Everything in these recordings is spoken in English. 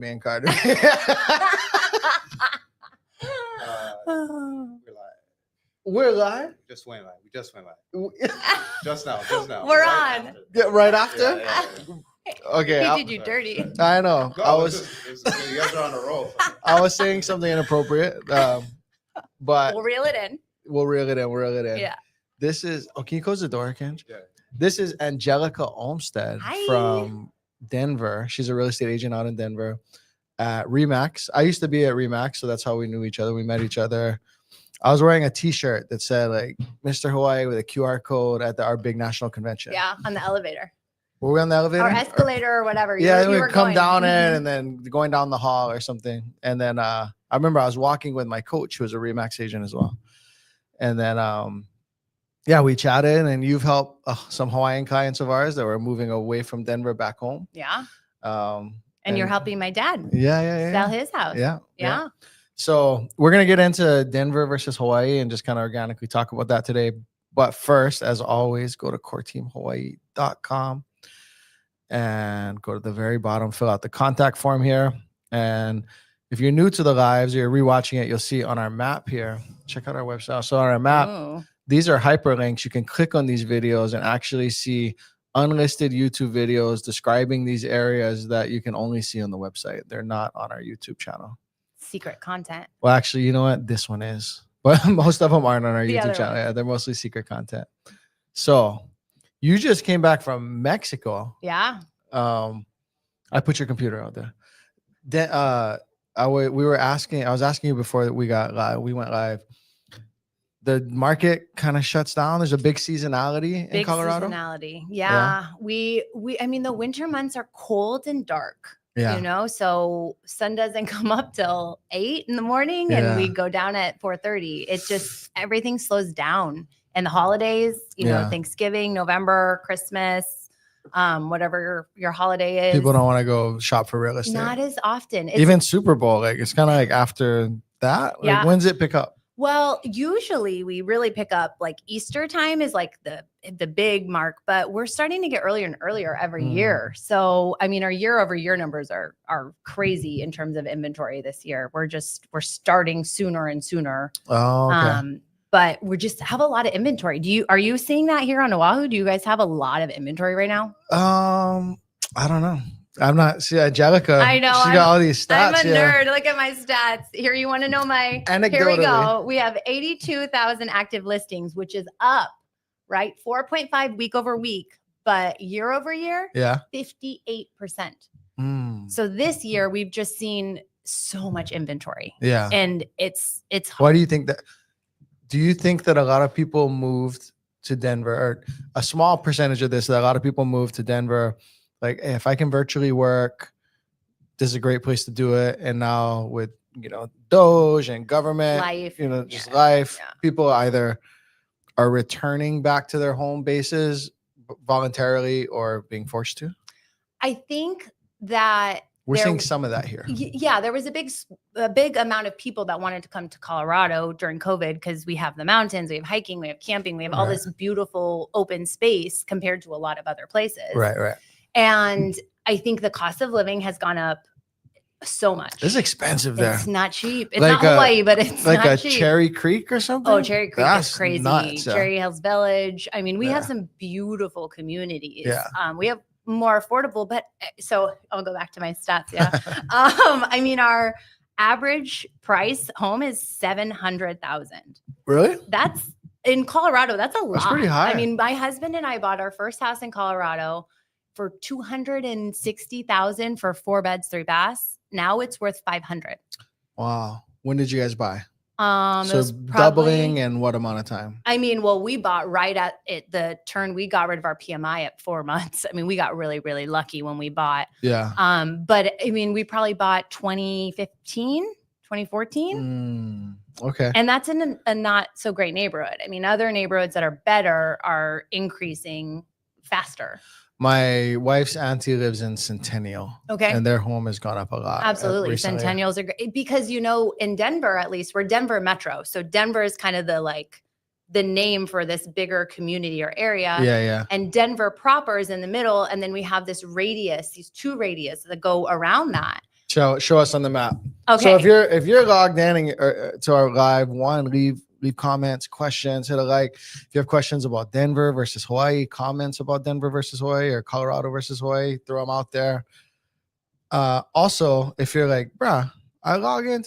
Me and Carter. We're live. We just went live. Just now. We're right on. After. Yeah, right after. Yeah. Okay. He did you dirty. I know. No, I you was guys are on a roll. I was saying something inappropriate, but We'll reel it in. we'll reel it in. Yeah. This is. Oh, can you close the door, Kenj? Yeah. This is Angelica Olmsted Hi. from Denver. She's a real estate agent out in Denver at Remax. I used to be at Remax, so that's how we knew each other. We met each other. I was wearing a T-shirt that said like Mr. Hawaii with a QR code at our big national convention. Yeah, on the elevator Were we on the elevator? or escalator or whatever. Yeah, you we were come going. down it Mhm. and then going down the hall or something. And then I remember I was walking with my coach, who was a Remax agent as well. And then yeah, we chatted, and you've helped some Hawaiian clients of ours that were moving away from Denver back home. Yeah. And You're helping my dad Yeah. sell his house. Yeah. So we're gonna get into Denver versus Hawaii and just kind of organically talk about that today. But first, as always, go to coreteamhawaii.com and go to the very bottom, fill out the contact form here. And if you're new to the lives or you're rewatching it, you'll see on our map here. Check out our website. So on our map, Ooh. these are hyperlinks. You can click on these videos and actually see unlisted YouTube videos describing these areas that you can only see on the website. They're not on our YouTube channel. Secret content. Well, actually, you know what? This one is, but most of them aren't on our The YouTube other channel. ones. Yeah, they're mostly secret content. So you just came back from Mexico. Yeah. I put your computer out there. Then I was asking you before that we went live. The market kind of shuts down. There's a big seasonality in Big Colorado. seasonality. Yeah. We I mean the winter months are cold and dark. Yeah. You know, so sun doesn't come up till 8 in the morning and we go down at 4:30. It just everything slows down. And the holidays, you know, Thanksgiving, November, Christmas, whatever your holiday is. People don't want to go shop for real estate. Not as often. Even Super Bowl, like it's kind of like after that. Like, Yeah. when's it pick up? Well, usually we really pick up like Easter time is like the big mark, but we're starting to get earlier and earlier every year. So, I mean, our year-over-year numbers are crazy in terms of inventory this year. We're starting sooner and sooner. Oh, okay. But we just have a lot of inventory. Are you seeing that here on Oahu? Do you guys have a lot of inventory right now? I don't know. I'm not. See, Angelica. I know. She got all these stats. I'm a nerd. Look at my stats. Here, you want to know my. Here we go. We have 82,000 active listings, which is up, right? 4.5 week over week, but year over year, 58%. So this year we've just seen so much inventory. Yeah. And it's hard. Why do you think that? Do you think that a lot of people moved to Denver, or a small percentage of this, that a lot of people moved to Denver? Like, hey, if I can virtually work, this is a great place to do it. And now with, Doge and government, Life, just life, people either are returning back to their home bases voluntarily or being forced to. I think that we're seeing some of that here. Yeah, there was a big amount of people that wanted to come to Colorado during COVID because we have the mountains, we have hiking, we have camping, we have all this beautiful open space compared to a lot of other places. Right. And I think the cost of living has gone up so much. It's expensive there. It's not cheap. It's not Hawaii, but it's like not a cheap. Cherry Creek or something. Oh, Cherry Creek is crazy. Nuts, Cherry Hills Village. I mean, we have some beautiful communities. Yeah. We have more affordable, but so I'll go back to my stats. Yeah. I mean, our average price home is $700,000. Really? That's in Colorado. That's a lot. That's pretty high. I mean, my husband and I bought our first house in Colorado for $260,000 for 4 beds, 3 baths. Now it's worth $500,000. Wow. When did you guys buy? So doubling in what amount of time? I mean, well, we bought right at it. The turn, we got rid of our PMI at 4 months. I mean, we got really, really lucky when we bought. Yeah. But I mean, we probably bought 2015, 2014. Okay. And that's in a not so great neighborhood. I mean, other neighborhoods that are better are increasing faster. My wife's auntie lives in Centennial. Okay. And their home has gone up a lot. Absolutely. Recently. Centennials are great because, in Denver, at least we're Denver Metro. So Denver is kind of the name for this bigger community or area. Yeah. And Denver proper is in the middle. And then we have this radius, these 2 radius that go around that. Show us on the map. Okay. So if you're logged in to our live, leave comments, questions, hit a like. If you have questions about Denver versus Hawaii, comments about Denver versus Hawaii or Colorado versus Hawaii, throw them out there. Also, if you're like, bruh, I log in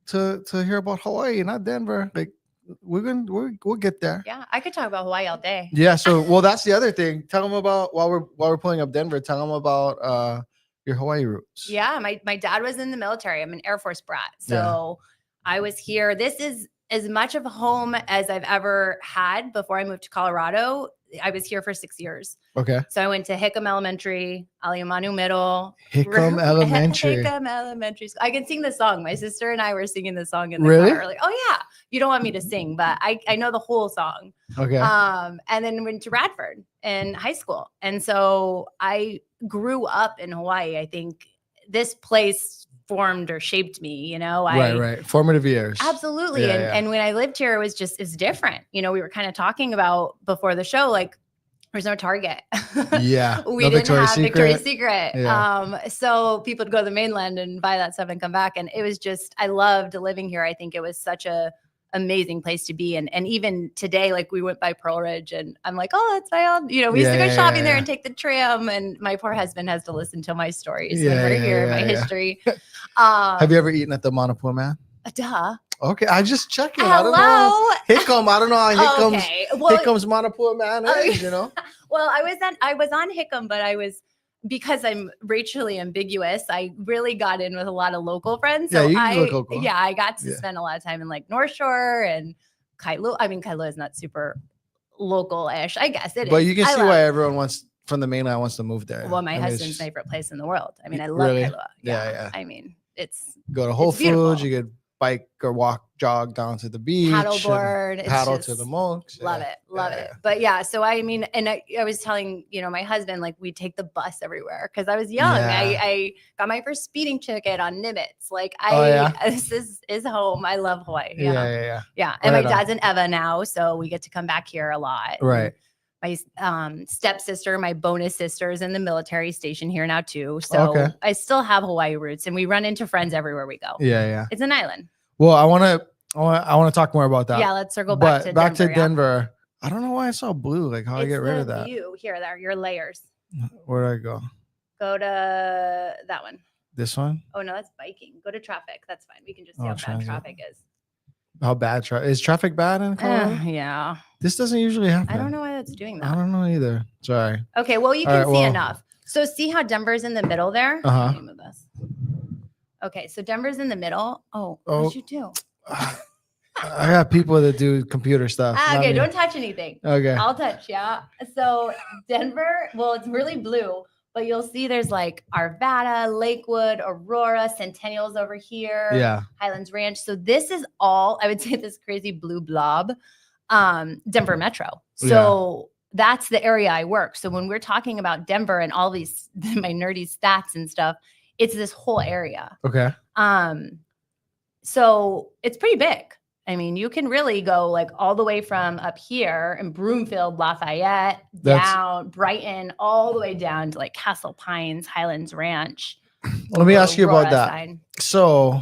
to hear about Hawaii, not Denver, like we'll get there. Yeah, I could talk about Hawaii all day. Yeah. So, well, that's the other thing. Tell them about while we're pulling up Denver. Tell them about your Hawaii roots. Yeah, my dad was in the military. I'm an Air Force brat. So I was here. This is as much of a home as I've ever had before I moved to Colorado. I was here for 6 years. Okay. So I went to Hickam Elementary, Aliamanu Middle. Hickam Elementary. Hickam Elementary School. I can sing the song. My sister and I were singing the song in the Really? car earlier. Oh yeah. You don't want me to sing, but I know the whole song. Okay. And then went to Radford in high school. And so I grew up in Hawaii. I think this place formed or shaped me, you know. Right. Formative years. Absolutely. And when I lived here, it's different. You know, we were kind of talking about before the show, like there's no Target. Yeah. We didn't have Victoria's Secret. Yeah. So people would go to the mainland and buy that stuff and come back. And it was I loved living here. I think it was such a amazing place to be. And even today, like we went by Pearl Ridge and I'm like, oh, that's my old, we used to go shopping there and take the tram. And my poor husband has to listen to my stories when we're here, my history. Have you ever eaten at the Manapua Man? Duh. Okay, I just checking. Hello? I don't know. Hickam, I don't know how Hickam's, okay. Well, Hickam's Manapua Man is, you know? Well, I was on Hickam, but because I'm racially ambiguous, I really got in with a lot of local friends. So I got to spend a lot of time in like North Shore and Kailua. I mean, Kailua is not super local-ish. I guess it is. But you can see why everyone from the mainland wants to move there. Well, my husband's favorite place in the world. I mean, I love Kailua. Yeah. I mean, go to Whole Foods, you could bike or walk, jog down to the beach, paddleboard, paddle to the mokes. Love it. But yeah, so I mean, and I was telling, my husband, like we take the bus everywhere because I was young. Yeah. I got my first speeding ticket on Nimitz. Like this is home. I love Hawaii. Yeah. And my dad's in Eva now, so we get to come back here a lot. Right. My stepsister, my bonus sister is in the military station here now too. So I still have Hawaii roots and we run into friends everywhere we go. Yeah. It's an island. Well, I want to talk more about that. Yeah, let's circle back to Denver. I don't know why I saw blue. Like how I get rid of that. Here, there, your layers. Where do I go? Go to that one. This one? Oh no, that's biking. Go to traffic. That's fine. We can just see how bad traffic is. How bad is traffic bad in Colorado? Yeah. This doesn't usually happen. I don't know why that's doing that. I don't know either. Sorry. Okay, well you can see enough. So see how Denver's in the middle there? Uh-huh. Let me move this. Okay, so Denver's in the middle. Oh, what'd you do? I got people that do computer stuff. Okay, don't touch anything. Okay. I'll touch, yeah. So Denver, well, it's really blue, but you'll see there's like Arvada, Lakewood, Aurora, Centennial's over here. Yeah. Highlands Ranch. So this is all, I would say this crazy blue blob, Denver Metro. So that's the area I work. So when we're talking about Denver and all these, my nerdy stats and stuff, it's this whole area. Okay. So it's pretty big. I mean, you can really go like all the way from up here in Broomfield, Lafayette, down Brighton, all the way down to like Castle Pines, Highlands Ranch. Let me ask you about that. Side. So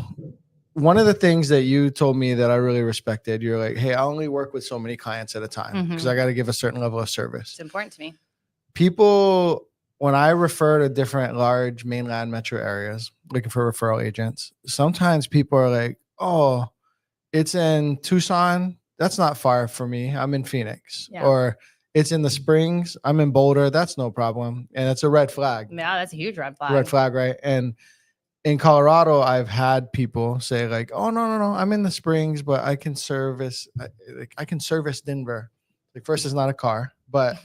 one of the things that you told me that I really respected, you're like, hey, I only work with so many clients at a time because I got to give a certain level of service. It's important to me. People, when I refer to different large mainland metro areas looking for referral agents, sometimes people are like, oh, it's in Tucson. That's not far for me. I'm in Phoenix. Yeah. Or it's in the Springs. I'm in Boulder. That's no problem. And it's a red flag. Yeah, that's a huge red flag. Red flag, right? And in Colorado, I've had people say like, oh, no. I'm in the Springs, but I can service Denver. Like first, it's not a car. But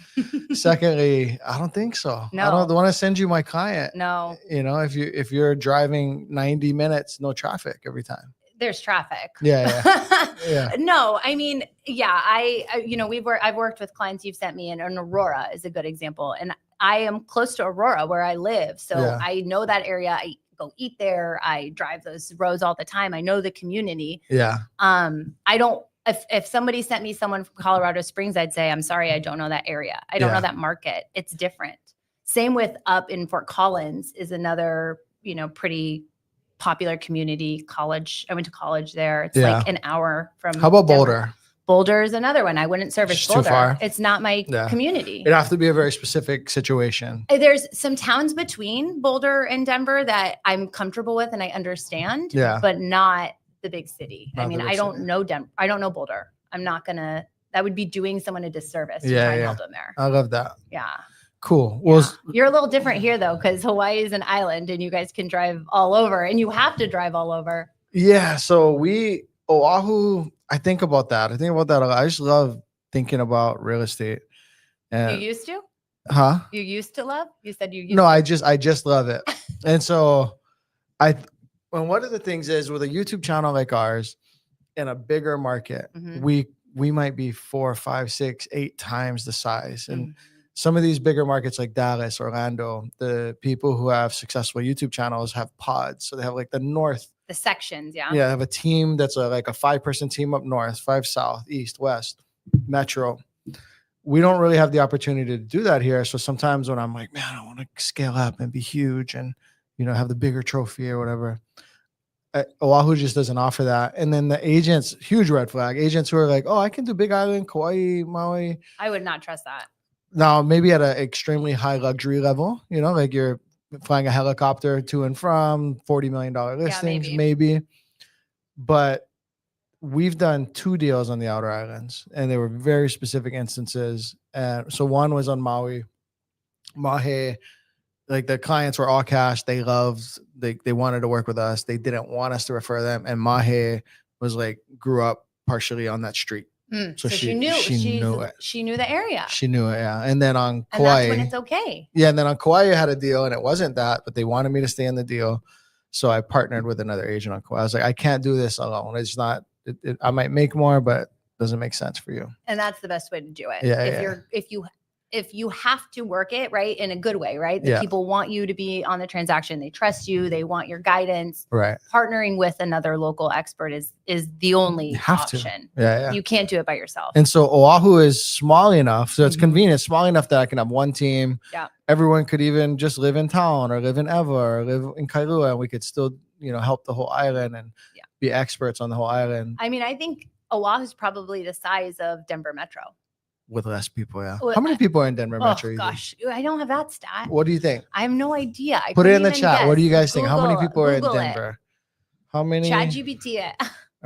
secondly, I don't think so. No. I don't want to send you my client. No. If you're driving 90 minutes, no traffic every time. There's traffic. Yeah. No, I mean, yeah, I've worked with clients you've sent me, and Aurora is a good example. And I am close to Aurora where I live. So I know that area. I go eat there. I drive those roads all the time. I know the community. Yeah. If somebody sent me someone from Colorado Springs, I'd say, I'm sorry, I don't know that area. I don't know that market. It's different. Same with up in Fort Collins is another, pretty popular community college. I went to college there. It's like an hour from. How about Denver. Boulder? Boulder is another one. I wouldn't service It's too Boulder. far. It's not my community. It'd have to be a very specific situation. There's some towns between Boulder and Denver that I'm comfortable with and I understand, but not the big city. I mean, I don't know Denver. I don't know Boulder. I'm not gonna. That would be doing someone a disservice to try and help them there. I love that. Yeah. Cool. Well, you're a little different here though, because Hawaii is an island and you guys can drive all over, and you have to drive all over. Yeah. So Oahu. I think about that. I think about that a lot. I just love thinking about real estate. And, you used to? Huh? You used to love? You said you used No, to. I just love it. And so and one of the things is with a YouTube channel like ours in a bigger market, we might be 4, 5, 6, 8 times the size. And some of these bigger markets like Dallas, Orlando, the people who have successful YouTube channels have pods. So they have like the sections, yeah. Yeah, I have a team that's like a 5-person team up north, 5 south, east, west, metro. We don't really have the opportunity to do that here. So sometimes when I'm like, man, I want to scale up and be huge and, have the bigger trophy or whatever. Oahu just doesn't offer that. And then the agents, huge red flag, agents who are like, oh, I can do Big Island, Kauai, Maui. I would not trust that. Now, maybe at an extremely high luxury level, like you're flying a helicopter to and from, $40 million listings, maybe. But we've done 2 deals on the outer islands, and they were very specific instances. And so one was on Maui. Mahe, like the clients were all cash. They wanted to work with us. They didn't want us to refer them. And Mahe was like, grew up partially on that street. So she knew it. She knew the area. She knew it, yeah. And then on Kauai, that's when it's okay. Yeah, and then on Kauai, I had a deal, and it wasn't that, but they wanted me to stay in the deal, so I partnered with another agent on Kauai. I was like, I can't do this alone. It's not. I might make more, but it doesn't make sense for you. And that's the best way to do it. Yeah, if you have to work it right in a good way, right? The people want you to be on the transaction. They trust you. They want your guidance. Right. Partnering with another local expert is the only option. Yeah. You can't do it by yourself. And so Oahu is small enough, so it's convenient, small enough that I can have one team. Yeah. Everyone could even just live in town or live in Ewa or live in Kailua, and we could still, help the whole island and be experts on the whole island. I mean, I think Oahu is probably the size of Denver Metro. With less people, yeah. How many people are in Denver Metro? Oh gosh, I don't have that stat. What do you think? I have no idea. Put it in the chat. Guess. What do you guys think? How many people are in Denver? How many? ChatGPT it.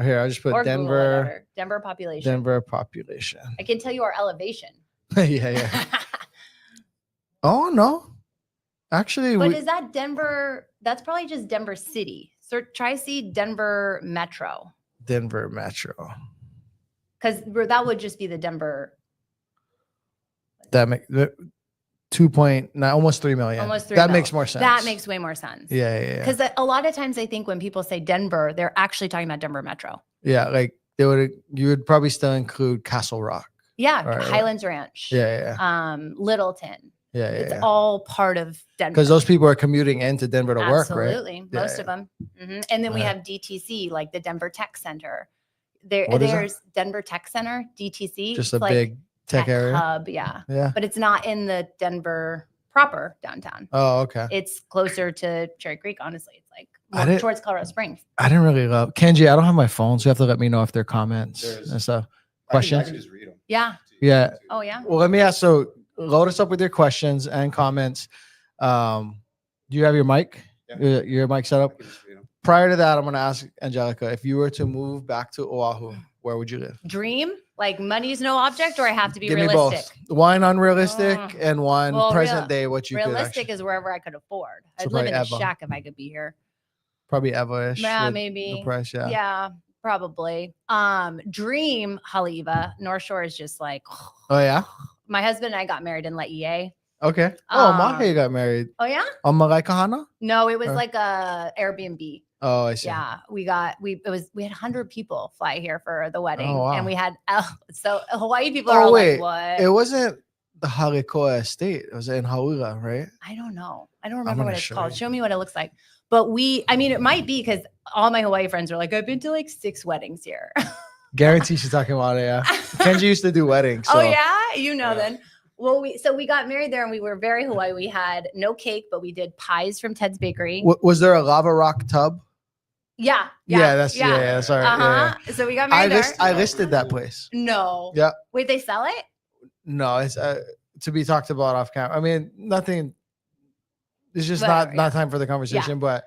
Here, I'll just put or Denver. Denver population. Denver population. I can tell you our elevation. yeah. Oh no, actually. But is that Denver? That's probably just Denver City. So try see Denver Metro. Denver Metro. Because that would just be the Denver. That makes 2.9, almost 3 million. Almost 3 that million. Makes more sense. That makes way more sense. Yeah. Because a lot of times I think when people say Denver, they're actually talking about Denver Metro. Yeah, like you would probably still include Castle Rock. Yeah, Highlands Ranch. Yeah. Littleton. Yeah. It's all part of Denver. Because those people are commuting into Denver to work, right? Absolutely, most of them. And then we have DTC, like the Denver Tech Center. There's Denver Tech Center, DTC. Just a big tech area hub, yeah. But it's not in the Denver proper downtown. Oh, okay. It's closer to Cherry Creek, honestly. It's like towards Colorado Springs. I didn't really love Kenji. I don't have my phone, so you have to let me know if there are comments and stuff. Questions? I can just read them. Yeah. Oh, yeah. Well, let me ask. So load us up with your questions and comments. Do you have your mic? Yeah. Your mic set up? Prior to that, I'm going to ask Angelica, if you were to move back to Oahu, where would you live? Dream? Like money's no object, or I have to be Give realistic? Me both. One unrealistic and one present day. What you realistic could is wherever I could afford. So I'd live in a shack if I could be here. Probably Ewa-ish. Yeah, maybe. The price, yeah. Yeah, probably. Dream Haleiwa. North Shore is just like. Oh yeah. My husband and I got married in Laie. Okay. Oh, Mahe got married. Oh yeah. On Malai Kahana? No, it was like a Airbnb. Oh, I see. Yeah, we had 100 people fly here for the wedding, and we had so Hawaii people are like, what? It wasn't the Halekoa estate. It was in Haula, right? I don't know. I don't remember what it's called. Show me what it looks like. But it might be because all my Hawaii friends are like, I've been to like 6 weddings here. Guarantee she's talking about it. Yeah, Kenji used to do weddings. So. Oh yeah, then. Well, we got married there, and we were very Hawaii. We had no cake, but we did pies from Ted's Bakery. Was there a lava rock tub? Yeah. Sorry. So we got married there. I listed that place. No. Yeah. Wait, they sell it? No, it's to be talked about off camera. I mean, nothing. It's just Whatever, not time for the conversation. But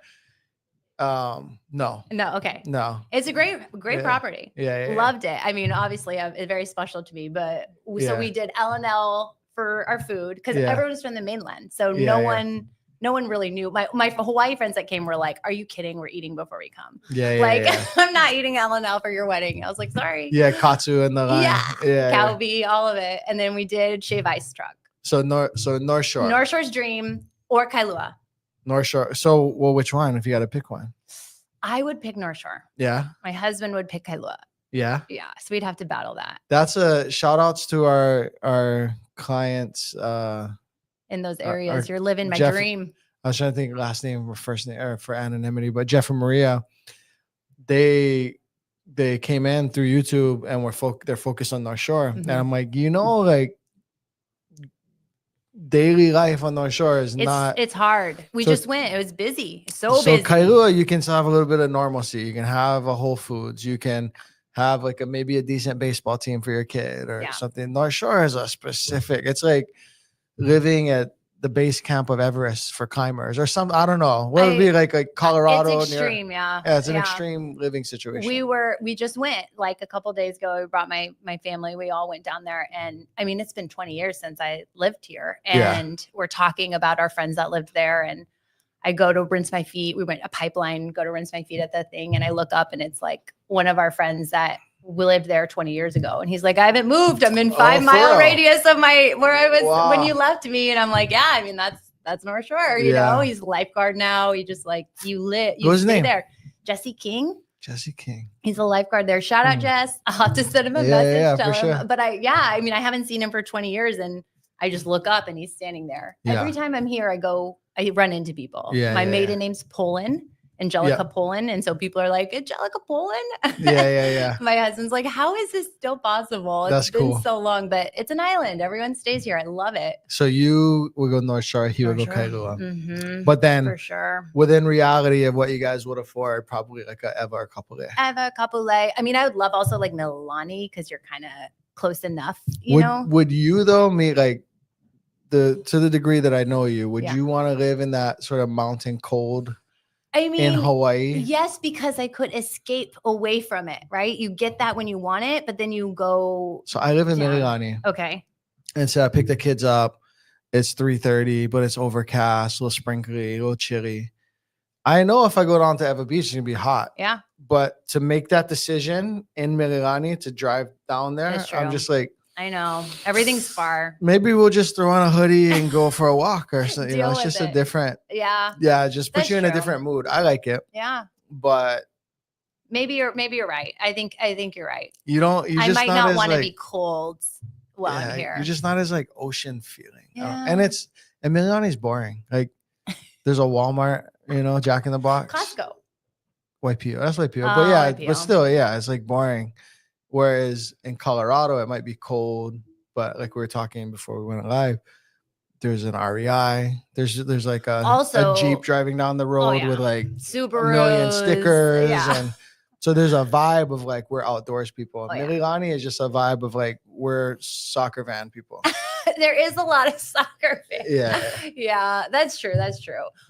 no. Okay. No. It's a great property. Yeah. Loved it. I mean, obviously, it's very special to me. But so we did L&L for our food because everyone's from the mainland, so no one really knew. My Hawaii friends that came were like, "Are you kidding? We're eating before we come." I'm not eating L&L for your wedding. I was like, "Sorry." Yeah, katsu and the line. Calbee, all of it, and then we did Shave Ice Truck. So North Shore. North Shore's Dream or Kailua. North Shore. So, well, which one? If you got to pick one, I would pick North Shore. Yeah. My husband would pick Kailua. Yeah. Yeah. So we'd have to battle that. That's a shout outs to our clients. In those areas, you're living my dream. I was trying to think last name or first name or for anonymity, but Jeff and Maria, they came in through YouTube and they're focused on North Shore, and I'm like, like daily life on North Shore is it's hard. We just went. It was busy. So busy. Kailua, you can still have a little bit of normalcy. You can have a Whole Foods. You can have like maybe a decent baseball team for your kid or something. North Shore is a specific. It's like living at the base camp of Everest for climbers or something. I don't know. What would be like Colorado? It's extreme, yeah. It's an extreme living situation. We just went like a couple of days ago. We brought my family. We all went down there, and I mean, it's been 20 years since I lived here, and we're talking about our friends that lived there. And I go to rinse my feet. We went a pipeline, go to rinse my feet at the thing, and I look up, and it's like one of our friends that we lived there 20 years ago. And he's like, I haven't moved. I'm in 5-mile radius of where I was when you left me. And I'm like, yeah, I mean, that's North Shore, you know, he's a lifeguard now. He just like, you stay there. Jesse King. He's a lifeguard there. Shout out Jess. I'll have to send him a message. Tell him. Sure. But I mean, I haven't seen him for 20 years and I just look up and he's standing there. Every time I'm here, I run into people. My maiden name's Poland. Angelica Poland. And so people are like, Angelica Poland? Yeah. My husband's like, how is this still possible? It's been so long, but it's an island. Everyone stays here. I love it. So you would go North Shore, he would go Kailua. Mm-hmm. But then for sure, within reality of what you guys would afford, probably like a Eva or Kapolei. I mean, I would love also like Mililani because you're kind of close enough, you know? Would you though meet like to the degree that I know you, would you want to live in that sort of mountain cold? I mean, in Hawaii? Yes, because I could escape away from it, right? You get that when you want it, but then you go. So I live in Mililani. Okay. And so I pick the kids up. It's 3:30, but it's overcast, a little sprinkly, a little chilly. I know if I go down to Eva Beach, it's going to be hot. Yeah. But to make that decision in Mililani to drive down there, I'm just like, I know. Everything's far. Maybe we'll just throw on a hoodie and go for a walk or something. You know, it's just a different. Yeah. Yeah. Just put you in a different mood. I like it. Yeah. But maybe you're right. I think you're right. I might not want to be cold while I'm here. You're just not as like ocean feeling. Yeah. And Mililani's boring. Like there's a Walmart, you know, Jack in the Box. Costco. YPO. That's YPO. But yeah, YPO. But still, it's like boring. Whereas in Colorado, it might be cold, but like we were talking before we went live, there's an REI. There's like a Jeep driving down the road with like Subarus, a million stickers. And so there's a vibe of like we're outdoors people. Mililani is just a vibe of like we're soccer van people. There is a lot of soccer fans. Yeah, that's true.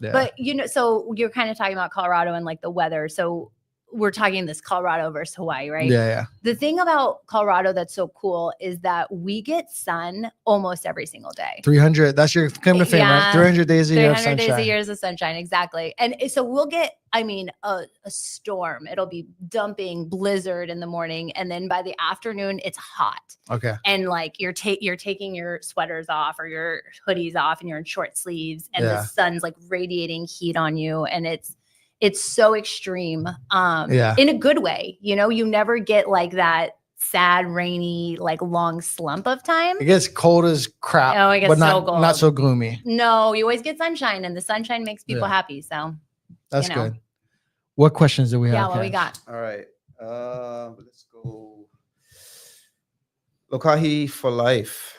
Yeah. But so you're kind of talking about Colorado and like the weather. So we're talking this Colorado versus Hawaii, right? Yeah. The thing about Colorado that's so cool is that we get sun almost every single day. 300. That's your claim to fame, right? 300 days a year of sunshine. 300 days a year of sunshine, exactly. And so we'll get, a storm. It'll be dumping blizzard in the morning, and then by the afternoon, it's hot. Okay. And like you're taking your sweaters off or your hoodies off, and you're in short sleeves, and the sun's like radiating heat on you, and it's so extreme in a good way. You never get like that sad, rainy, like long slump of time. It gets cold as crap. Oh, it gets but cold. Not so gloomy. No, you always get sunshine, and the sunshine makes people happy. So that's good. What questions do we have? Yeah, what we got? All right. Let's go. Lokahi for life.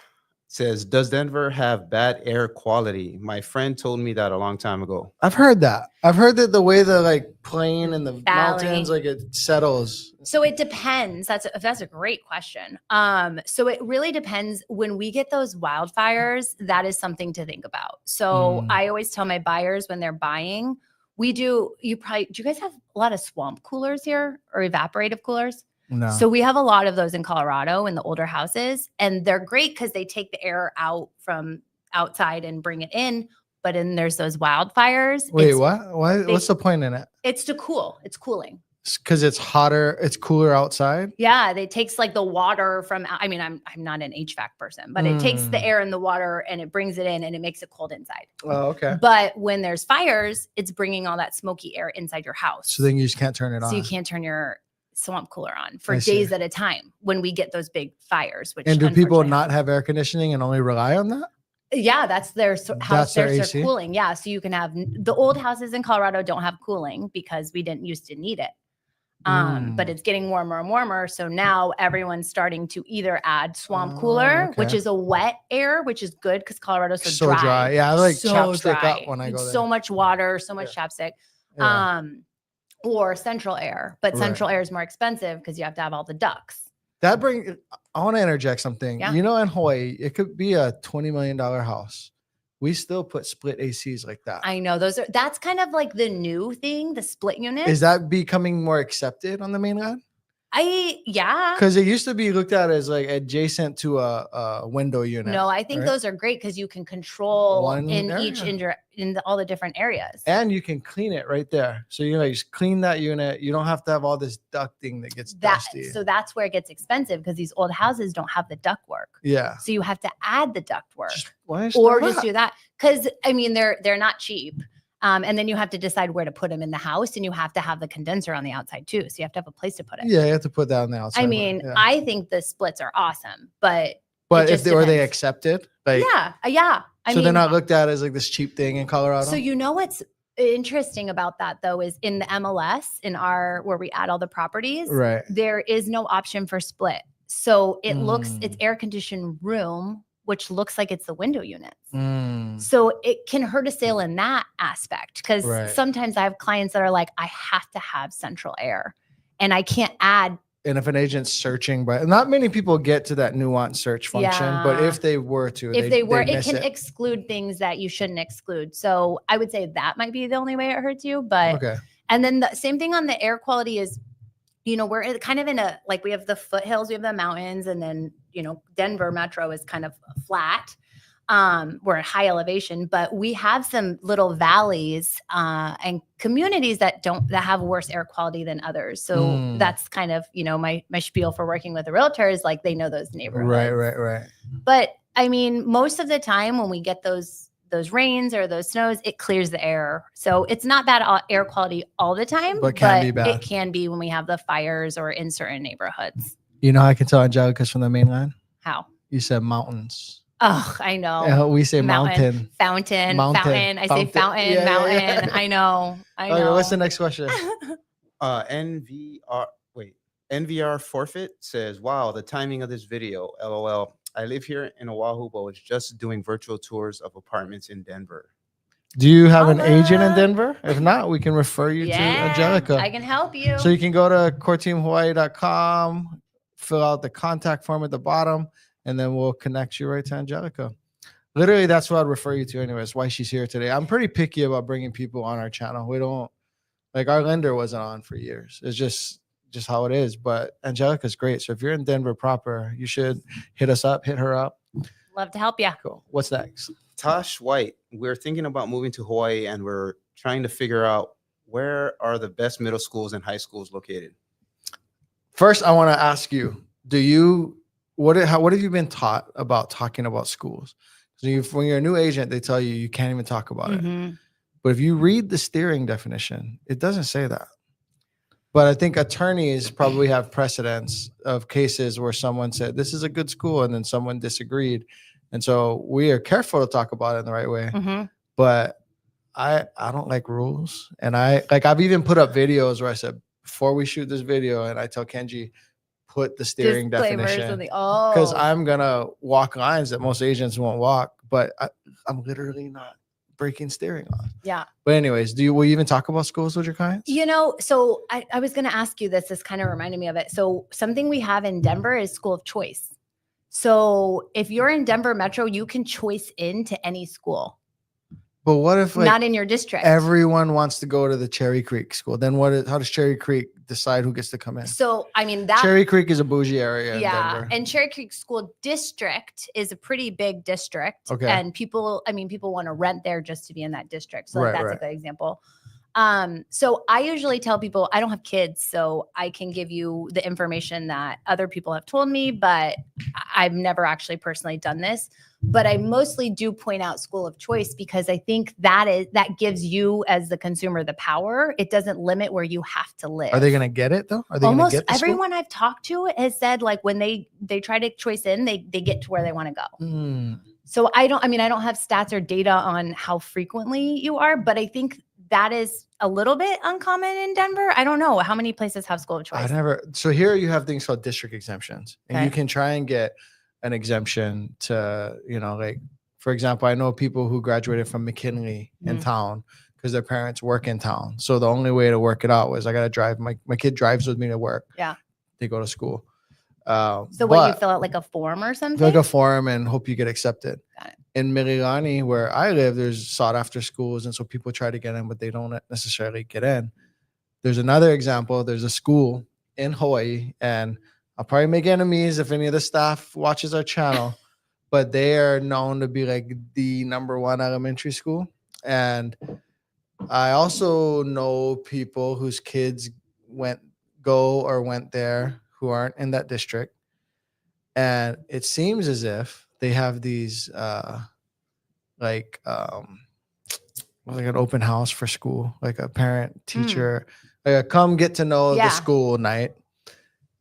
says, does Denver have bad air quality? My friend told me that a long time ago. I've heard that. I've heard that the way the like plane and the Valley. mountains, like it settles. So it depends. That's a great question. So it really depends. When we get those wildfires, that is something to think about. So I always tell my buyers when they're buying, do you guys have a lot of swamp coolers here or evaporative coolers? No. So we have a lot of those in Colorado in the older houses, and they're great because they take the air out from outside and bring it in. But then there's those wildfires. Wait, what? What's the point in it? It's to cool. It's cooling. Because it's hotter, it's cooler outside. Yeah, it takes like the water from. I mean, I'm not an HVAC person, but it takes the air and the water and it brings it in and it makes it cold inside. Oh, okay. But when there's fires, it's bringing all that smoky air inside your house. So then you just can't turn it on. So you can't turn your swamp cooler on for days at a time when we get those big fires. Which and do people not have air conditioning and only rely on that? Yeah, that's their house. There's their AC? cooling. Yeah, so you can have the old houses in Colorado don't have cooling because we didn't used to need it. But it's getting warmer and warmer. So now everyone's starting to either add swamp cooler, which is a wet air, which is good because Colorado's so dry. Yeah, I like so chapstick dry. up when I go there. So much water, so much chapstick. Yeah. Or central air. But central air is more expensive because you have to have all the ducts. I want to interject something. Yeah. You know, in Hawaii, it could be a $20 million house. We still put split ACs like that. I know that's kind of like the new thing, the split unit. Is that becoming more accepted on the mainland? Yeah. Because it used to be looked at as like adjacent to a window unit. No, I think those are great because you can control in all the different areas. And you can clean it right there. So you just clean that unit. You don't have to have all this ducting that gets dusty. So that's where it gets expensive because these old houses don't have the duct work. Yeah. So you have to add the duct work just do that. Because I mean, they're not cheap. And then you have to decide where to put them in the house, and you have to have the condenser on the outside too. So you have to have a place to put it. Yeah, you have to put that on the outside. I mean, I think the splits are awesome, but if they accepted, like yeah. So they're not looked at as like this cheap thing in Colorado. So you know what's interesting about that though is in the MLS where we add all the properties, there is no option for split. So it looks it's air conditioned room, which looks like it's the window units. So it can hurt a sale in that aspect because sometimes I have clients that are like, I have to have central air and I can't add. And if an agent's searching, but not many people get to that nuanced search function, but if they were to, it can exclude things that you shouldn't exclude. So I would say that might be the only way it hurts you. But and then the same thing on the air quality is, we're kind of in we have the foothills, we have the mountains, and then, Denver metro is kind of flat. We're at high elevation, but we have some little valleys and communities that have worse air quality than others. So that's kind of, my spiel for working with a realtor is like, they know those neighborhoods. Right. But I mean, most of the time when we get those rains or those snows, it clears the air. So it's not bad air quality all the time, but it can be when we have the fires or in certain neighborhoods. You know how I can tell Angelica's from the mainland? How? You said mountains. Oh, I know. Yeah, we say mountain. Fountain. I say fountain, mountain. Yeah. I know. Okay, what's the next question? NVR Forfeit says, wow, the timing of this video, LOL. I live here in Oahu, but was just doing virtual tours of apartments in Denver. Do you have an agent in Denver? If not, we can refer you to Angelica. I can help you. So you can go to coreteamhawaii.com, fill out the contact form at the bottom, and then we'll connect you right to Angelica. Literally, that's what I'd refer you to anyways, why she's here today. I'm pretty picky about bringing people on our channel. We don't, our lender wasn't on for years. It's just how it is. But Angelica's great. So if you're in Denver proper, you should hit her up. Love to help you. Cool. What's next? Tosh White, we're thinking about moving to Hawaii and we're trying to figure out where are the best middle schools and high schools located. First, I want to ask you, what have you been taught about talking about schools? So when you're a new agent, they tell you can't even talk about it. But if you read the steering definition, it doesn't say that. But I think attorneys probably have precedents of cases where someone said, this is a good school, and then someone disagreed. And so we are careful to talk about it in the right way. But I don't like rules. And I've even put up videos where I said, before we shoot this video, and I tell Kenji, put the steering disclaimers definition Oh, because I'm gonna walk lines that most agents won't walk, but I'm literally not breaking steering laws. yeah. But anyways, will you even talk about schools with your clients? So I was going to ask you this. This kind of reminded me of it. So something we have in Denver is school of choice. So if you're in Denver Metro, you can choice into any school. But what if not in your district? Everyone wants to go to the Cherry Creek school. Then how does Cherry Creek decide who gets to come in? So I mean Cherry Creek is a bougie area. Yeah, in Denver. And Cherry Creek School District is a pretty big district. Okay. And people want to rent there just to be in that district. So that's a good example. So I usually tell people I don't have kids, so I can give you the information that other people have told me, but I've never actually personally done this. But I mostly do point out school of choice because I think that gives you as the consumer the power. It doesn't limit where you have to live. Are they going to get it though? Are they Almost get everyone I've talked to has said like when they try to choice in, they get to where they want to go. So I don't have stats or data on how frequently you are, but I think that is a little bit uncommon in Denver. I don't know how many places have school of choice. So here you have things called district exemptions, and you can try and get an exemption to, like, for example, I know people who graduated from McKinley in town because their parents work in town. So the only way to work it out was I got to drive. My kid drives with me to work. Yeah. They go to school. So what, you fill out like a form or something? Like a form and hope you get accepted. Got it. In Mililani, where I live, there's sought after schools. And so people try to get in, but they don't necessarily get in. There's another example. There's a school in Hawaii, and I'll probably make enemies if any of the staff watches our channel, but they are known to be like the #1 elementary school. And I also know people whose kids went there who aren't in that district. And it seems as if they have these like an open house for school, like a parent teacher, like a come get to know the school night.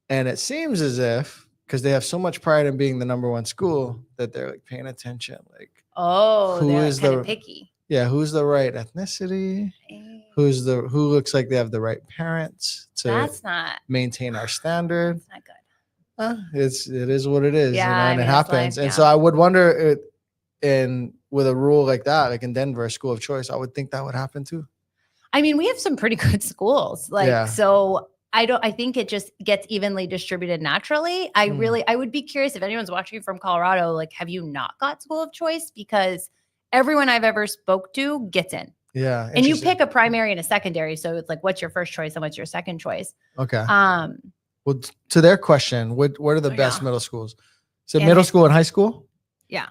And it seems as if, because they have so much pride in being the #1 school, that they're like paying attention. Like, they're kind of picky. Yeah, who's the right ethnicity? Who looks like they have the right parents to maintain our standard? That's not good. It is what it is, and it happens. Life, and so I would wonder, with a rule like that, like in Denver, school of choice, I would think that would happen too. I mean, we have some pretty good schools, so I think it just gets evenly distributed naturally. I would be curious if anyone's watching from Colorado, like, have you not got school of choice? Because everyone I've ever spoke to gets in. Yeah. And you pick a primary and a secondary. So it's like, what's your first choice and what's your second choice? Okay. Well, to their question, what are the best middle schools? So middle school and high school? Yeah.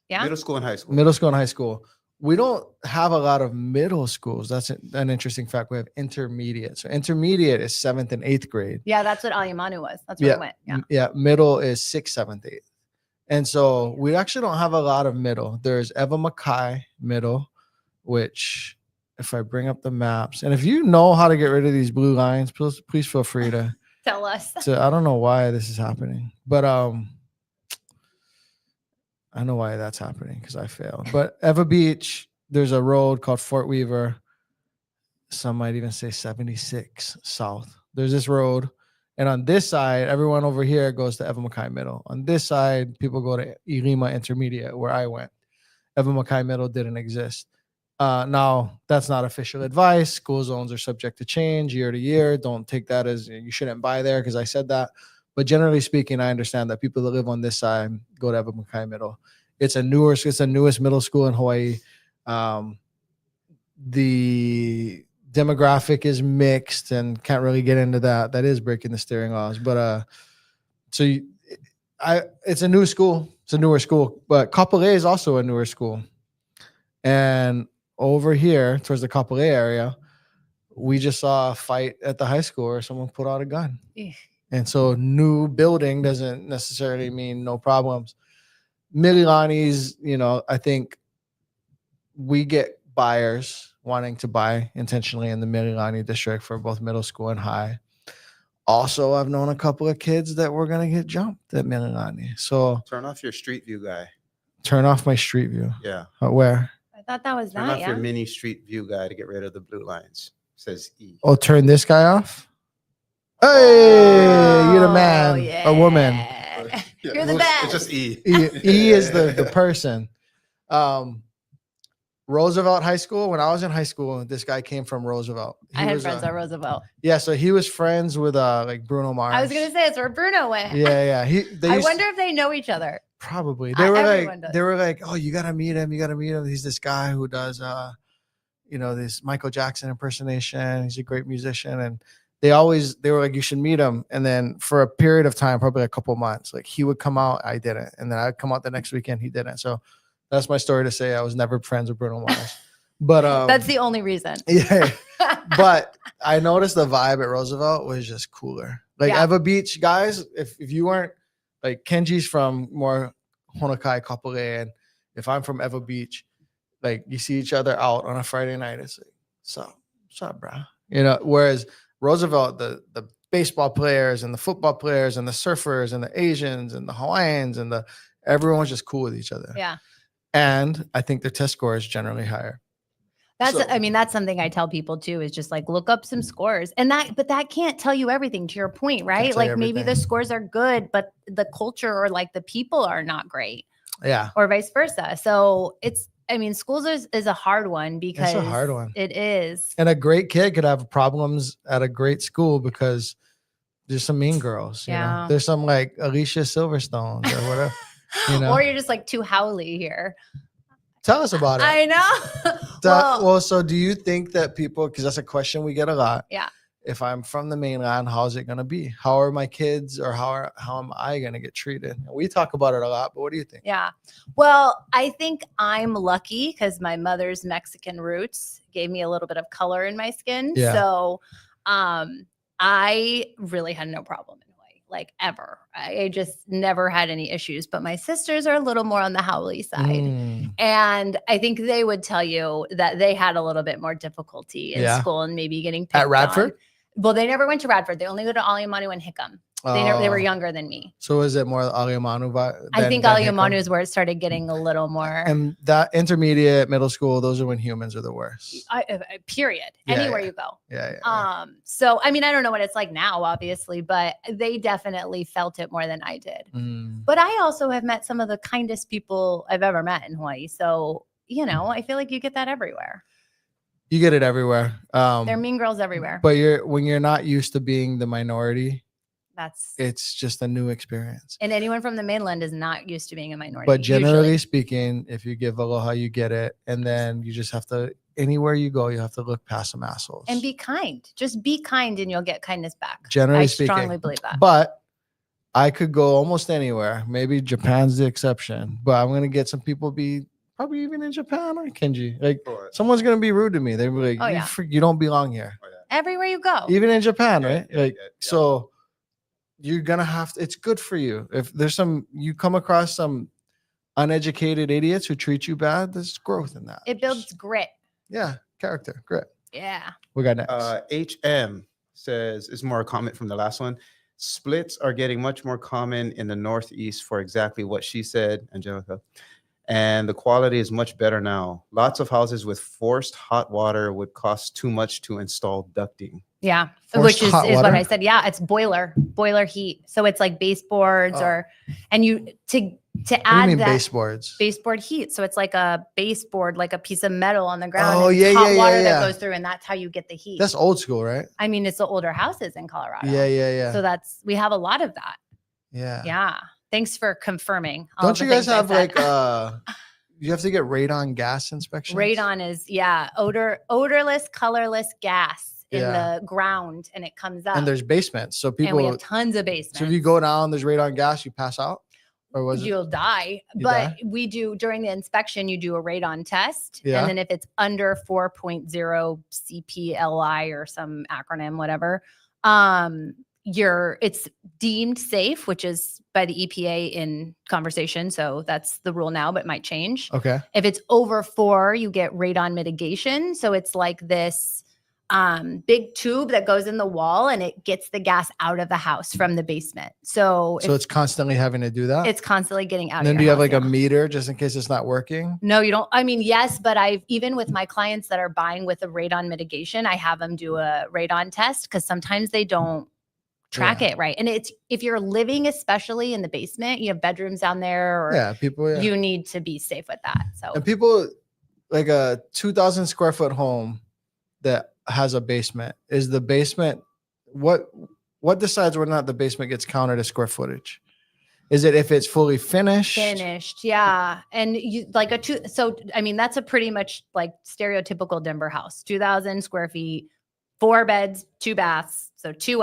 Yeah. Middle school and high school. Middle school and high school. We don't have a lot of middle schools. That's an interesting fact. We have intermediate. So intermediate is 7th and 8th grade. Yeah, that's what Alimanu was. That's where we went. Yeah. Yeah. Middle is 6th, 7th, 8th. And so we actually don't have a lot of middle. There's Eva Mackay Middle, which, if I bring up the maps, and if you know how to get rid of these blue lines, please feel free to tell us. I don't know why this is happening, but I know why that's happening because I failed. But Eva Beach, there's a road called Fort Weaver. Some might even say 76 South. There's this road. And on this side, everyone over here goes to Eva Mackay Middle. On this side, people go to Ilima Intermediate, where I went. Eva Mackay Middle didn't exist. Now, that's not official advice. School zones are subject to change year to year. Don't take that as you shouldn't buy there because I said that. But generally speaking, I understand that people that live on this side go to Eva Mackay Middle. It's the newest middle school in Hawaii. The demographic is mixed and can't really get into that. That is breaking the steering laws. But it's a new school. It's a newer school. But Kapolei is also a newer school. And over here, towards the Kapolei area, we just saw a fight at the high school where someone put out a gun. And so new building doesn't necessarily mean no problems. Mililani's, I think we get buyers wanting to buy intentionally in the Mililani district for both middle school and high. Also, I've known a couple of kids that were going to get jumped at Mililani. So turn off your street view guy. Turn off my street view. Yeah. Where? I thought that was turn off your mini street view guy to get rid of the blue lines. It says E. Oh, turn this guy off? Hey, you're the man or woman. You're the best. It's just E. E is the person. Roosevelt High School. When I was in high school, this guy came from Roosevelt. I had friends at Roosevelt. Yeah, so he was friends with like Bruno Mars. I was gonna say it's where Bruno went. Yeah. I wonder if they know each other. Probably. They were like, oh, you gotta meet him. He's this guy who does this Michael Jackson impersonation. He's a great musician. And they were like, you should meet him. And then for a period of time, probably a couple months, like he would come out, I didn't. And then I'd come out the next weekend, he didn't. So that's my story to say I was never friends with Bruno Mars. But that's the only reason. Yeah. But I noticed the vibe at Roosevelt was just cooler. Like Eva Beach guys, if you weren't like Kenji's from more Honokai Kapolei, and if I'm from Eva Beach, like you see each other out on a Friday night, it's like, what's up, bro? Whereas Roosevelt, the baseball players and the football players and the surfers and the Asians and the Hawaiians and everyone was just cool with each other. Yeah. And I think their test score is generally higher. That's something I tell people too, is just like look up some scores, but that can't tell you everything, to your point, right? Like maybe the scores are good, but the culture or like the people are not great. Yeah. Or vice versa. So schools is a hard one because it's a hard one. It is. And a great kid could have problems at a great school because there's some mean girls. You know? There's some like Alicia Silverstones or whatever. Or you're just like too howly here. Tell us about it. I know. So do you think that people, because that's a question we get a lot. Yeah. If I'm from the mainland, how's it going to be? How are my kids, or how am I going to get treated? And we talk about it a lot, but what do you think? Yeah. Well, I think I'm lucky because my mother's Mexican roots gave me a little bit of color in my skin. Yeah. So I really had no problem in Hawaii, like ever. I just never had any issues, but my sisters are a little more on the howly side. And I think they would tell you that they had a little bit more difficulty in school and maybe getting picked at Radford. On. Well, they never went to Radford. They only go to Aliamanu and Hickam. They were younger than me. So is it more Aliamanu? I think Aliamanu is where it started getting a little more. And that intermediate, middle school, those are when humans are the worst. Period. Anywhere you go. Yeah. So, I don't know what it's like now, obviously, but they definitely felt it more than I did. But I also have met some of the kindest people I've ever met in Hawaii. So, I feel like you get that everywhere. You get it everywhere. There are mean girls everywhere. But when you're not used to being the minority, it's just a new experience. And anyone from the mainland is not used to being a minority. But generally speaking, if you give aloha, you get it. And then you just have to, anywhere you go, you have to look past some assholes. And be kind. Just be kind and you'll get kindness back. Generally speaking. I strongly believe that. But I could go almost anywhere. Maybe Japan's the exception. But I'm going to get some people probably even in Japan or Kenji. Like someone's going to be rude to me. They'll be like, you don't belong here. Everywhere you go. Even in Japan, right? So you're going to have to, it's good for you. If there's you come across some uneducated idiots who treat you bad, there's growth in that. It builds grit. Yeah. Character, grit. Yeah. We got next. HM says, is more a comment from the last one. Splits are getting much more common in the Northeast for exactly what she said, Angelica. And the quality is much better now. Lots of houses with forced hot water would cost too much to install ducting. Yeah, which is what I said. Yeah, it's boiler heat. So it's like baseboards and you to add that baseboard heat. So it's like a baseboard, like a piece of metal on the ground. Oh, yeah, hot water that goes through, and that's how you get the heat. That's old school, right? It's the older houses in Colorado. Yeah. So we have a lot of that. Yeah. Yeah. Thanks for confirming. Don't you guys have like you have to get radon gas inspections? Radon is odorless, colorless gas in the ground, and it comes up. And there's basements, so people. And we have tons of basements. So if you go down, there's radon gas, you pass out, or you'll die. We do during the inspection, you do a radon test, and then if it's under 4.0 CPLI or some acronym, whatever, it's deemed safe, which is by the EPA in conversation. So that's the rule now, but it might change. Okay. If it's over 4, you get radon mitigation. So it's like this big tube that goes in the wall and it gets the gas out of the house from the basement. So it's constantly having to do that? It's constantly getting out. And then do you have like a meter just in case it's not working? No, you don't. Yes, but even with my clients that are buying with a radon mitigation, I have them do a radon test because sometimes they don't track it right. And it's, if you're living, especially in the basement, you have bedrooms down there, or you need to be safe with that. So, and people, like a 2,000 square foot home that has a basement, is the basement, what decides whether or not the basement gets counted as square footage? Is it if it's fully finished? Finished, yeah. And you like I mean, that's a pretty much like stereotypical Denver house. 2,000 square feet, 4 beds, 2 baths. So 2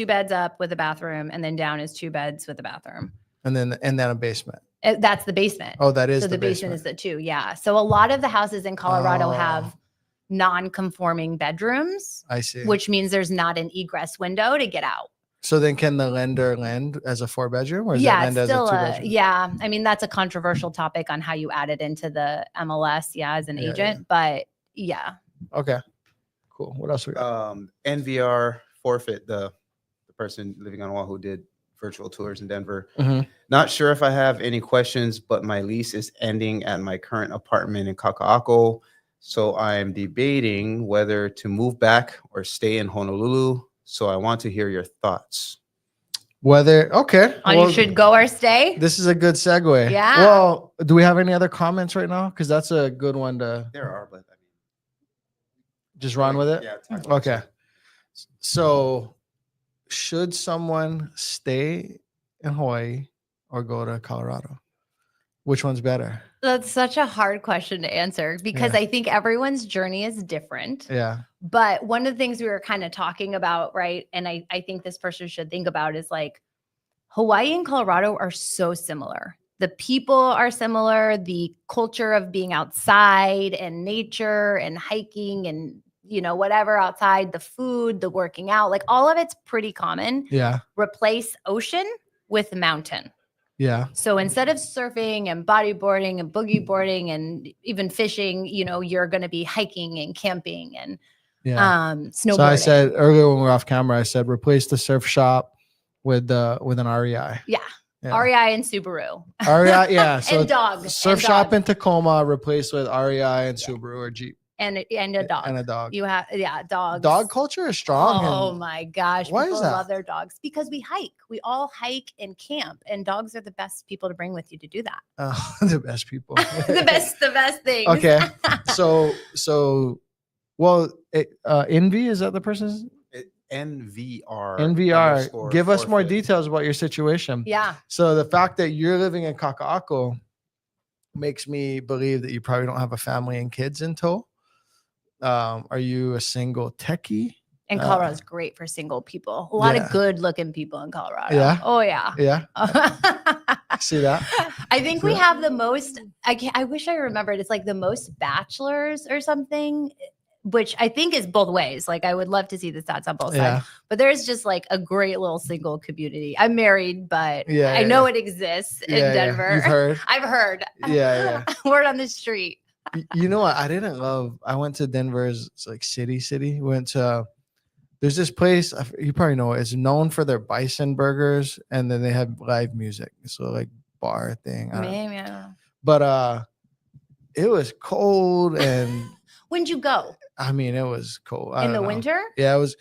beds up with a bathroom, and then down is 2 beds with a bathroom. And then a basement. That's the basement. Oh, that is so the basement is the 2. Yeah. So a lot of the houses in Colorado have non-conforming bedrooms. I see. Which means there's not an egress window to get out. So then can the lender lend as a 4-bedroom, or is it lend as a 2-bedroom? Yeah. I mean, that's a controversial topic on how you add it into the MLS, as an agent, but yeah. Okay, cool. What else we got? NVR forfeit, the person living on Oahu did virtual tours in Denver. Mm-hmm. Not sure if I have any questions, but my lease is ending at my current apartment in Kaka'ako. So I'm debating whether to move back or stay in Honolulu. So I want to hear your thoughts. You should go or stay. This is a good segue. Yeah. Well, do we have any other comments right now? Because that's a good one to. There are, but I mean, just run with it. Yeah. Okay. So, should someone stay in Hawaii or go to Colorado? Which one's better? That's such a hard question to answer, because I think everyone's journey is different. Yeah. But one of the things we were kind of talking about, right? And I think this person should think about is like, Hawaii and Colorado are so similar. The people are similar. The culture of being outside and nature and hiking and, whatever outside, the food, the working out, like all of it's pretty common. Yeah. Replace ocean with mountain. Yeah. So instead of surfing and bodyboarding and boogie boarding and even fishing, you're going to be hiking and camping and snowboarding. So I said earlier when we were off camera, I said replace the surf shop with an REI. Yeah. REI and Subaru. REI, yeah. So and dogs. Surf shop in Tacoma replaced with REI and Subaru or Jeep. And a dog. And a dog. You have, dogs. Dog culture is strong. Oh my gosh. Why people is that? love their dogs because we hike. We all hike and camp, and dogs are the best people to bring with you to do that. The best people. the best things. Okay. Envy, is that the person's? NVR. NVR. Give us more details about your situation. Yeah. So the fact that you're living in Kaka'ako makes me believe that you probably don't have a family and kids in tow. Are you a single techie? And Colorado's great for single people. A lot of good looking people in Colorado. Yeah. Oh yeah. Yeah. See that? I think we have the most, I wish I remembered. It's like the most bachelors or something, which I think is both ways. Like I would love to see the stats on both sides, but there's just like a great little single community. I'm married, but I know it exists in Denver. You've heard? I've heard. Yeah. Word on the street. You know what? I went to Denver's like city. We went to, there's this place, you probably know it. It's known for their bison burgers, and then they have live music. So like bar thing. But it was cold and. When'd you go? I mean, it was cold. In the winter? Yeah, it was.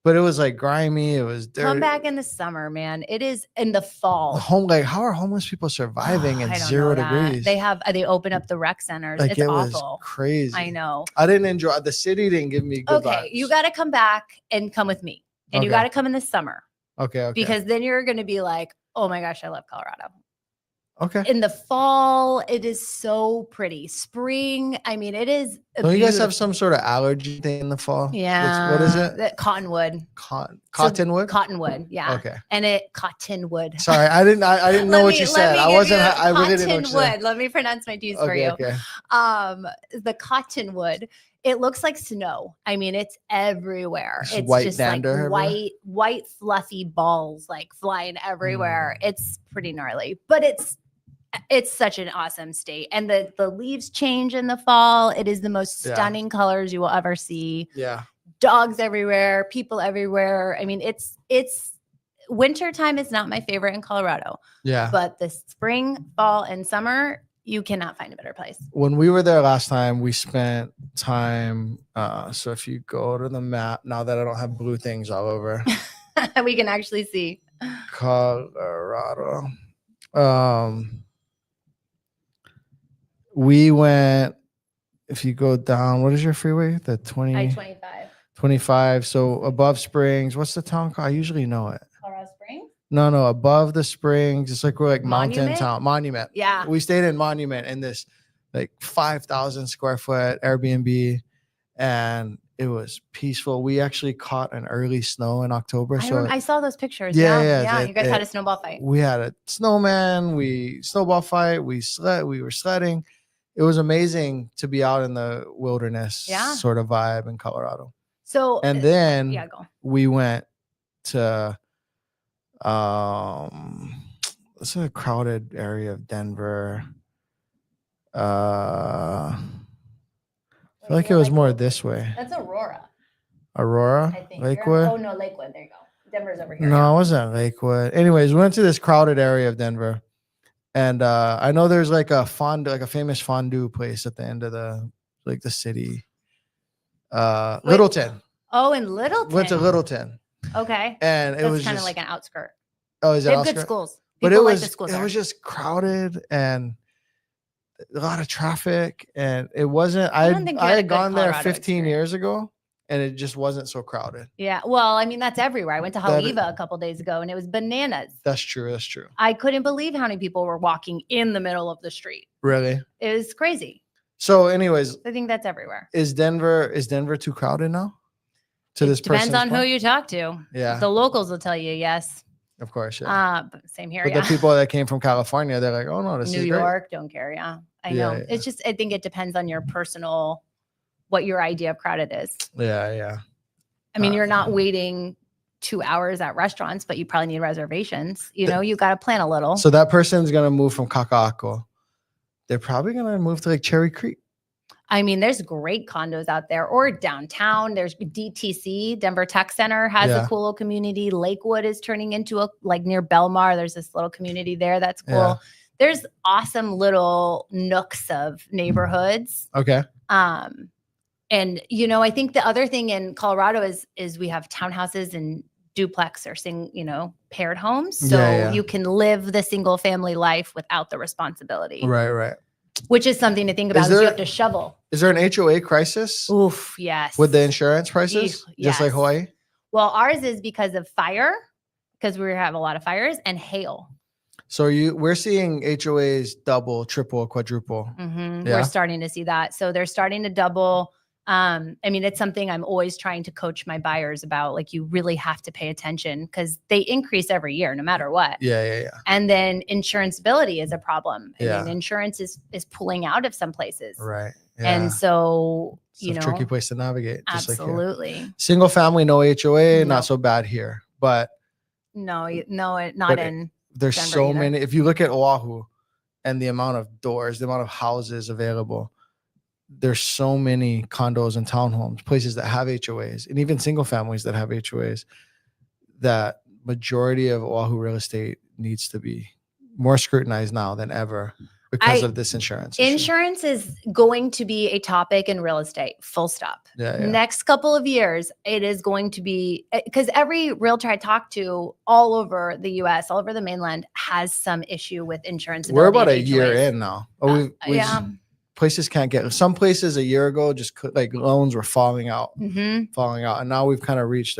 But it was like grimy. It was dirty. Come back in the summer, man. It is in the fall. How are homeless people surviving in 0 degrees? They open up the rec centers. Like, it's awful. Was crazy. I know. I didn't enjoy the city. Didn't give me good vibes. You got to come back and come with me, and you got to come in the summer. Okay. Because then you're going to be like, oh my gosh, I love Colorado. Okay. In the fall, it is so pretty. Spring, I mean, it is. Don't you guys have some sort of allergy thing in the fall? Yeah. What is it? Cottonwood. Cottonwood? Cottonwood, yeah. Okay. And Cottonwood. Sorry, I didn't know what you said. I really didn't know what you said. Let me pronounce my T's for you. Okay. The Cottonwood. It looks like snow. I mean, it's everywhere. It's white just dander, like white fluffy balls like flying everywhere. It's pretty gnarly, but it's such an awesome state. And the leaves change in the fall. It is the most stunning colors you will ever see. Yeah. Dogs everywhere, people everywhere. I mean, it's wintertime is not my favorite in Colorado. Yeah. But the spring, fall, and summer, you cannot find a better place. When we were there last time, we spent time. So if you go to the map, now that I don't have blue things all over, We can actually see. Colorado. We went, if you go down, what is your freeway? The 25. 25. So above Springs, what's the town called? I usually know it. Colorado Springs? No, above the Springs. It's like we're like mountain town. Monument. Yeah. We stayed in Monument in this like 5,000 square foot Airbnb, and it was peaceful. We actually caught an early snow in October. I saw those pictures. Yeah. You guys had a snowball fight. We had a snowman. Snowball fight. We were sledding. It was amazing to be out in the wilderness sort of vibe in Colorado. So, and then go. We went to it's a crowded area of Denver. I feel like it was more this way. That's Aurora. I think. Lakewood? Oh, no, Lakewood. There you go. Denver's over here. No, it wasn't Lakewood. Anyways, we went to this crowded area of Denver. And I know there's like a famous fondue place at the end of the city. Littleton. Oh, in Littleton. Went to Littleton. Okay. And it was kind of like an outskirt. Oh, is it? They have good schools. But it was just crowded and a lot of traffic, and it wasn't. I had gone there 15 years ago, and it just wasn't so crowded. Yeah, well, I mean that's everywhere. I went to Hawaii a couple days ago, and it was bananas. That's true. I couldn't believe how many people were walking in the middle of the street. Really? It was crazy. So, anyways, I think that's everywhere. Is Denver too crowded now? Depends on who you talk to. Yeah, the locals will tell you yes. Of course, yeah. But same here. But the people that came from California, they're like, "Oh no, this is New York, don't care." Yeah, I know. Yeah. It's just, I think it depends on your personal, what your idea of crowded is. Yeah. I mean, you're not waiting 2 hours at restaurants, but you probably need reservations. You got to plan a little. So that person's gonna move from Kaka'ako. They're probably gonna move to like Cherry Creek. I mean, there's great condos out there, or downtown. There's DTC, Denver Tech Center has a cool little community. Lakewood is turning into near Belmar. There's this little community there that's cool. Yeah. There's awesome little nooks of neighborhoods. Okay. And I think the other thing in Colorado is we have townhouses and duplex or paired homes. So you can live the single family life without the responsibility. Right. Which is something to think about. You have to shovel. Is there an HOA crisis? Oof, yes. With the insurance prices, just like Hawaii? Well, ours is because of fire, because we have a lot of fires, and hail. So we're seeing HOAs double, triple, quadruple. Mm-hmm. Yeah? We're starting to see that. So they're starting to double. I mean, it's something I'm always trying to coach my buyers about. Like, you really have to pay attention because they increase every year, no matter what. Yeah. And then insuranceability is a problem. I mean, insurance is pulling out of some places. Right. Yeah. And so, it's a tricky place to navigate. Absolutely. Like single family, no HOA, not so bad here. But not in. There's Denver so either. many. If you look at Oahu and the amount of doors, the amount of houses available, there's so many condos and townhomes, places that have HOAs, and even single families that have HOAs, that majority of Oahu real estate needs to be more scrutinized now than ever because of this insurance issue. Insurance is going to be a topic in real estate, full stop. Yeah. Next couple of years, it is going to be, because every realtor I talk to all over the US, all over the mainland, has some issue with insurance. We're about a year in now. Yeah. Places can't get, some places a year ago just loans were falling out, and now we've kind of reached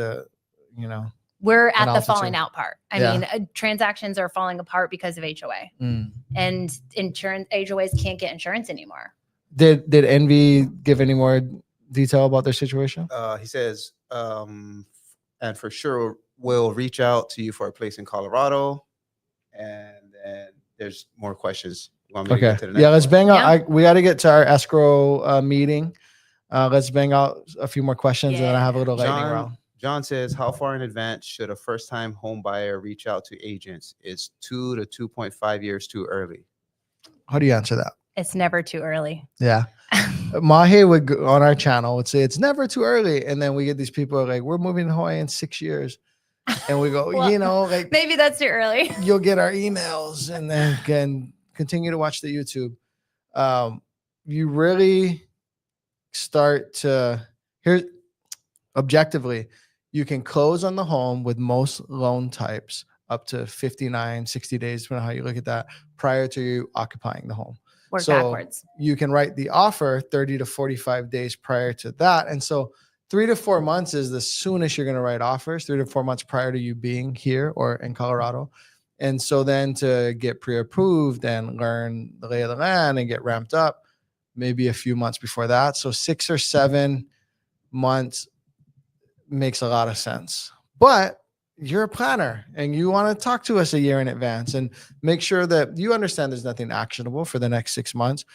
we're at the falling out part. I mean, transactions are falling apart because of HOA, and insurance HOAs can't get insurance anymore. Did Envy give any more detail about their situation? He says, and for sure we'll reach out to you for a place in Colorado, and then there's more questions. Okay. Let's bang out. We got to get to our escrow meeting. Let's bang out a few more questions, and then I have a little lightning round. John says, how far in advance should a first-time home buyer reach out to agents? Is 2 to 2.5 years too early? How do you answer that? It's never too early. Yeah. Mahe would go on our channel would say it's never too early, and then we get these people like, we're moving to Hawaii in 6 years. And we go, well, maybe that's too early. You'll get our emails, and then can continue to watch the YouTube. You really start to objectively, you can close on the home with most loan types up to 59, 60 days, depending on how you look at that, prior to you occupying the home. Work backwards. You can write the offer 30 to 45 days prior to that. And so 3 to 4 months is the soonest you're going to write offers, 3 to 4 months prior to you being here or in Colorado. And so then to get pre-approved and learn the lay of the land and get ramped up, maybe a few months before that. So 6 or 7 months makes a lot of sense. But you're a planner and you want to talk to us a year in advance and make sure that you understand there's nothing actionable for the next 6 months,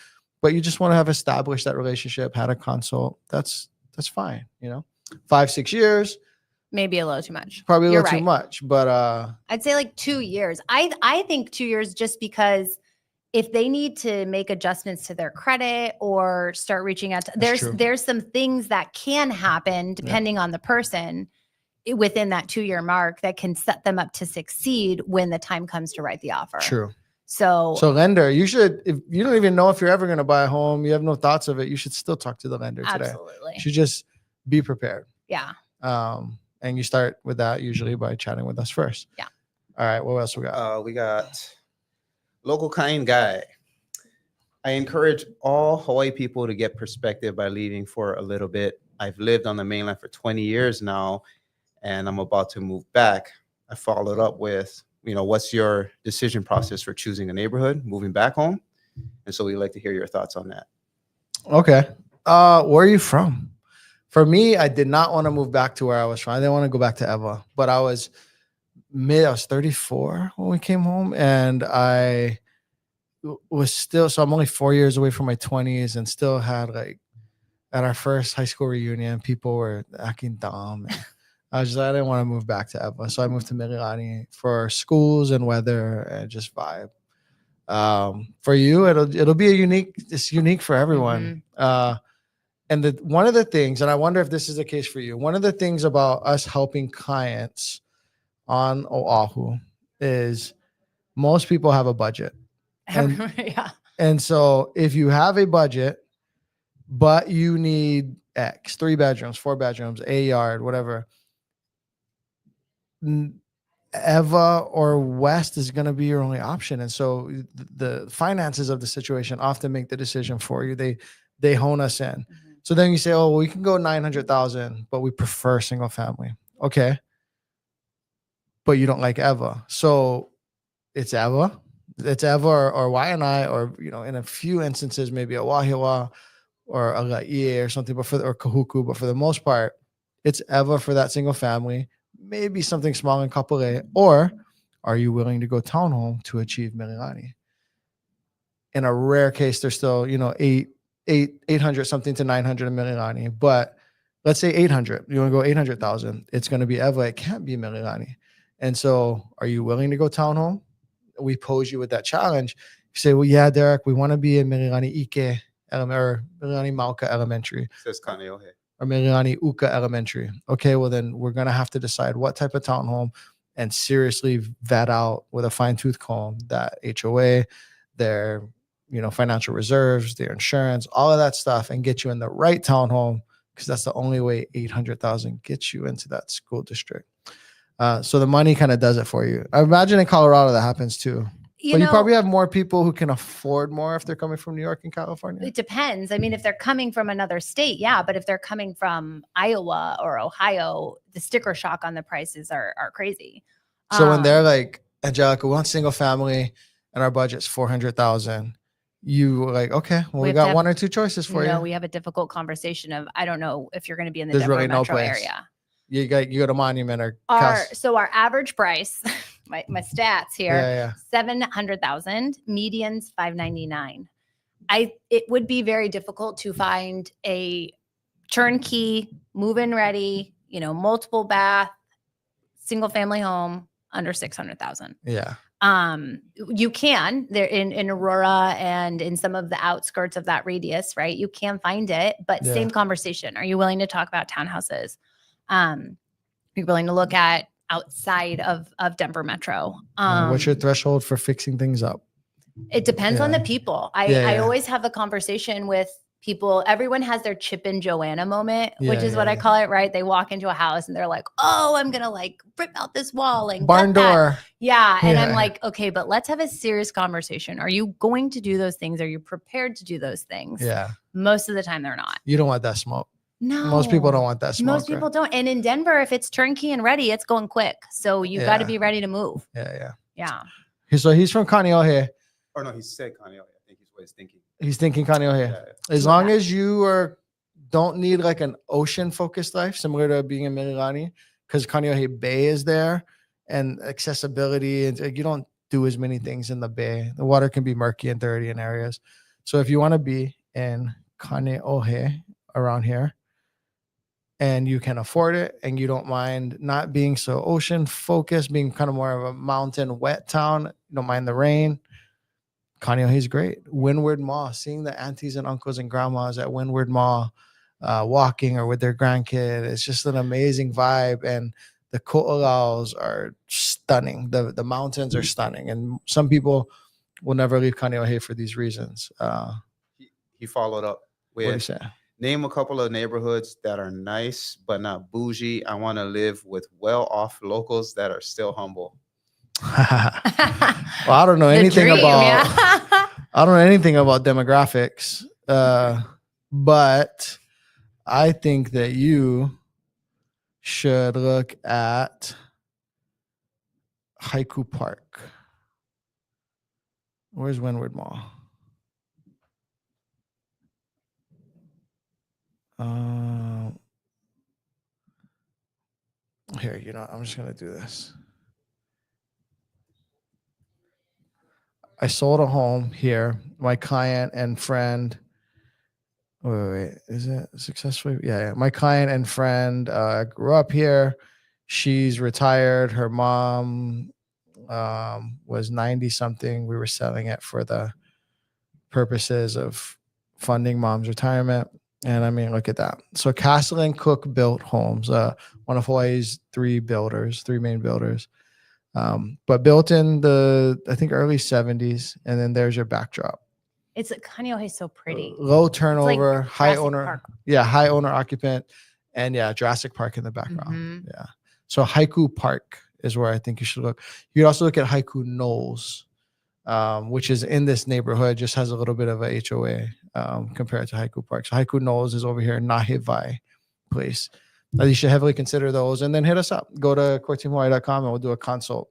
but you just want to have established that relationship, had a consult. That's fine. 5-6 years. Maybe a little too much. Probably a little too much, but I'd say like 2 years. I think 2 years, just because if they need to make adjustments to their credit or start reaching out to, there's some things that can happen depending on the person within that 2-year mark that can set them up to succeed when the time comes to write the offer. True. So lender, you should, if you don't even know if you're ever going to buy a home, you have no thoughts of it, you should still talk to the lender today. Absolutely. You should just be prepared. Yeah. And you start with that usually by chatting with us first. Yeah. All right. What else we got? We got Local Kind Guy. I encourage all Hawaii people to get perspective by leaving for a little bit. I've lived on the mainland for 20 years now, and I'm about to move back. I followed up with, what's your decision process for choosing a neighborhood, moving back home? And so we'd like to hear your thoughts on that. Okay. Where are you from? For me, I did not want to move back to where I was from. I didn't want to go back to Eva, but I was 34 when we came home, and I was still, so I'm only 4 years away from my 20s and still had at our first high school reunion, people were acting dumb. I didn't want to move back to Eva. So I moved to Mililani for schools and weather and just vibe. For you, it'll be it's unique for everyone. Mm-hmm. And one of the things, and I wonder if this is the case for you, one of the things about us helping clients on Oahu is most people have a budget. And so if you have a budget, but you need X, 3 bedrooms, 4 bedrooms, a yard, whatever, Eva or West is going to be your only option. And so the finances of the situation often make the decision for you. They hone us in. Mm-hmm. So then you say, oh, well, we can go 900,000, but we prefer single family. Okay. But you don't like Eva. So it's Eva. It's Eva or Waianae, or, in a few instances, maybe a Wahiawa or a Laie or something, or Kahuku. But for the most part, it's Eva for that single family, maybe something small in Kapolei. Or are you willing to go townhome to achieve Mililani? In a rare case, there's still, 800 something to 900 in Mililani, but let's say 800. You want to go 800,000. It's going to be Eva. It can't be Mililani. And so, are you willing to go townhome? We pose you with that challenge. You say, well, yeah, Derek, we want to be in Mililani Ike or Mililani Mauka Elementary. It says Kaneohe. Or Mililani Uka Elementary. Okay, well then we're going to have to decide what type of townhome and seriously vet out with a fine-tooth comb that HOA, their financial reserves, their insurance, all of that stuff, and get you in the right townhome, because that's the only way 800,000 gets you into that school district. So the money kind of does it for you. I imagine in Colorado that happens too. You probably have more people who can afford more if they're coming from New York and California. It depends. I mean, if they're coming from another state, yeah. But if they're coming from Iowa or Ohio, the sticker shock on the prices are crazy. So when they're like, Angelica, we want single family and our budget's 400,000, you were like, okay, well, we got 1 or 2 choices for you. We have a difficult conversation of, I don't know if you're going to be in the Denver metro area. You go to Monument or so our average price, my stats here, 700,000, medians 599. It would be very difficult to find a turnkey, move-in ready, multiple bath, single family home under 600,000. Yeah. You can there in Aurora and in some of the outskirts of that radius, right? You can find it, but same conversation. Are you willing to talk about townhouses? You're willing to look at outside of Denver Metro. What's your threshold for fixing things up? It depends on the people. I always have a conversation with everyone has their Chip and Joanna moment, which is what I call it, right? They walk into a house and they're like, oh, I'm going to like rip out this wall and barn door. Yeah. And I'm like, okay, but let's have a serious conversation. Are you going to do those things? Are you prepared to do those things? Yeah. Most of the time they're not. You don't want that smoke. No. Most people don't want that smoke. Most people don't. And in Denver, if it's turnkey and ready, it's going quick. So you got to be ready to move. Yeah. So he's from Kaneohe. Or no, he said Kaneohe. I think he's what he's thinking. He's thinking Kaneohe. Yeah. As long as you don't need like an ocean focused life, similar to being in Mililani, because Kaneohe Bay is there and accessibility, and you don't do as many things in the bay. The water can be murky and dirty in areas. So if you want to be in Kaneohe around here and you can afford it and you don't mind not being so ocean focused, being kind of more of a mountain wet town, you don't mind the rain, Kaneohe is great. Windward Mall, seeing the aunties and uncles and grandmas at Windward Mall walking or with their grandkid, it's just an amazing vibe. And the ko'olaus are stunning. The mountains are stunning. And some people will never leave Kaneohe for these reasons. He followed up with, what do you say? Name a couple of neighborhoods that are nice but not bougie. I want to live with well-off locals that are still humble. Well, I don't know anything about demographics, but I think that you should look at Haiku Park. Where's Windward Mall? Here, I'm just gonna do this. I sold a home here. My client and friend. Wait. Is it successfully? Yeah. My client and friend grew up here. She's retired. Her mom was 90 something. We were selling it for the purposes of funding mom's retirement. And I mean, look at that. So Castle and Cook built homes, one of Hawaii's three main builders. But built in the, I think, early 70s. And then there's your backdrop. It's Kaneohe is so pretty. Low turnover, like high Jurassic owner. Park. Yeah, high owner occupant. And Jurassic Park in the background. Mm-hmm. Yeah. So Haiku Park is where I think you should look. You could also look at Haiku Knolls, which is in this neighborhood, just has a little bit of a HOA compared to Haiku Park. So Haiku Knolls is over here in Nahivai place. You should heavily consider those and then hit us up. Go to coreteamhawaii.com and we'll do a consult.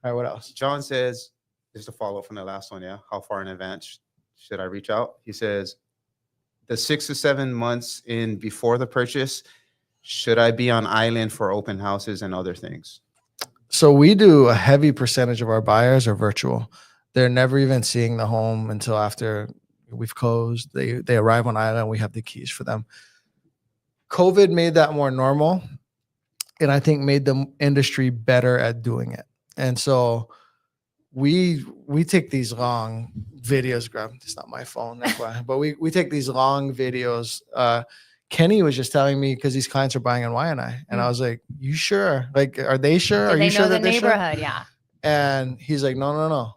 All right, what else? John says, just a follow-up from the last one, how far in advance should I reach out? He says, the 6 to 7 months in before the purchase, should I be on island for open houses and other things? So we do a heavy percentage of our buyers are virtual. They're never even seeing the home until after we've closed. They arrive on island. We have the keys for them. COVID made that more normal, and I think made the industry better at doing it. And so we take these long videos. It's not my phone, that's why. But we take these long videos. Kenny was just telling me because these clients are buying in Waianae, and I was like, "You sure? Like, are they sure? Are you sure that they know the neighborhood? Yeah." And he's like, "No.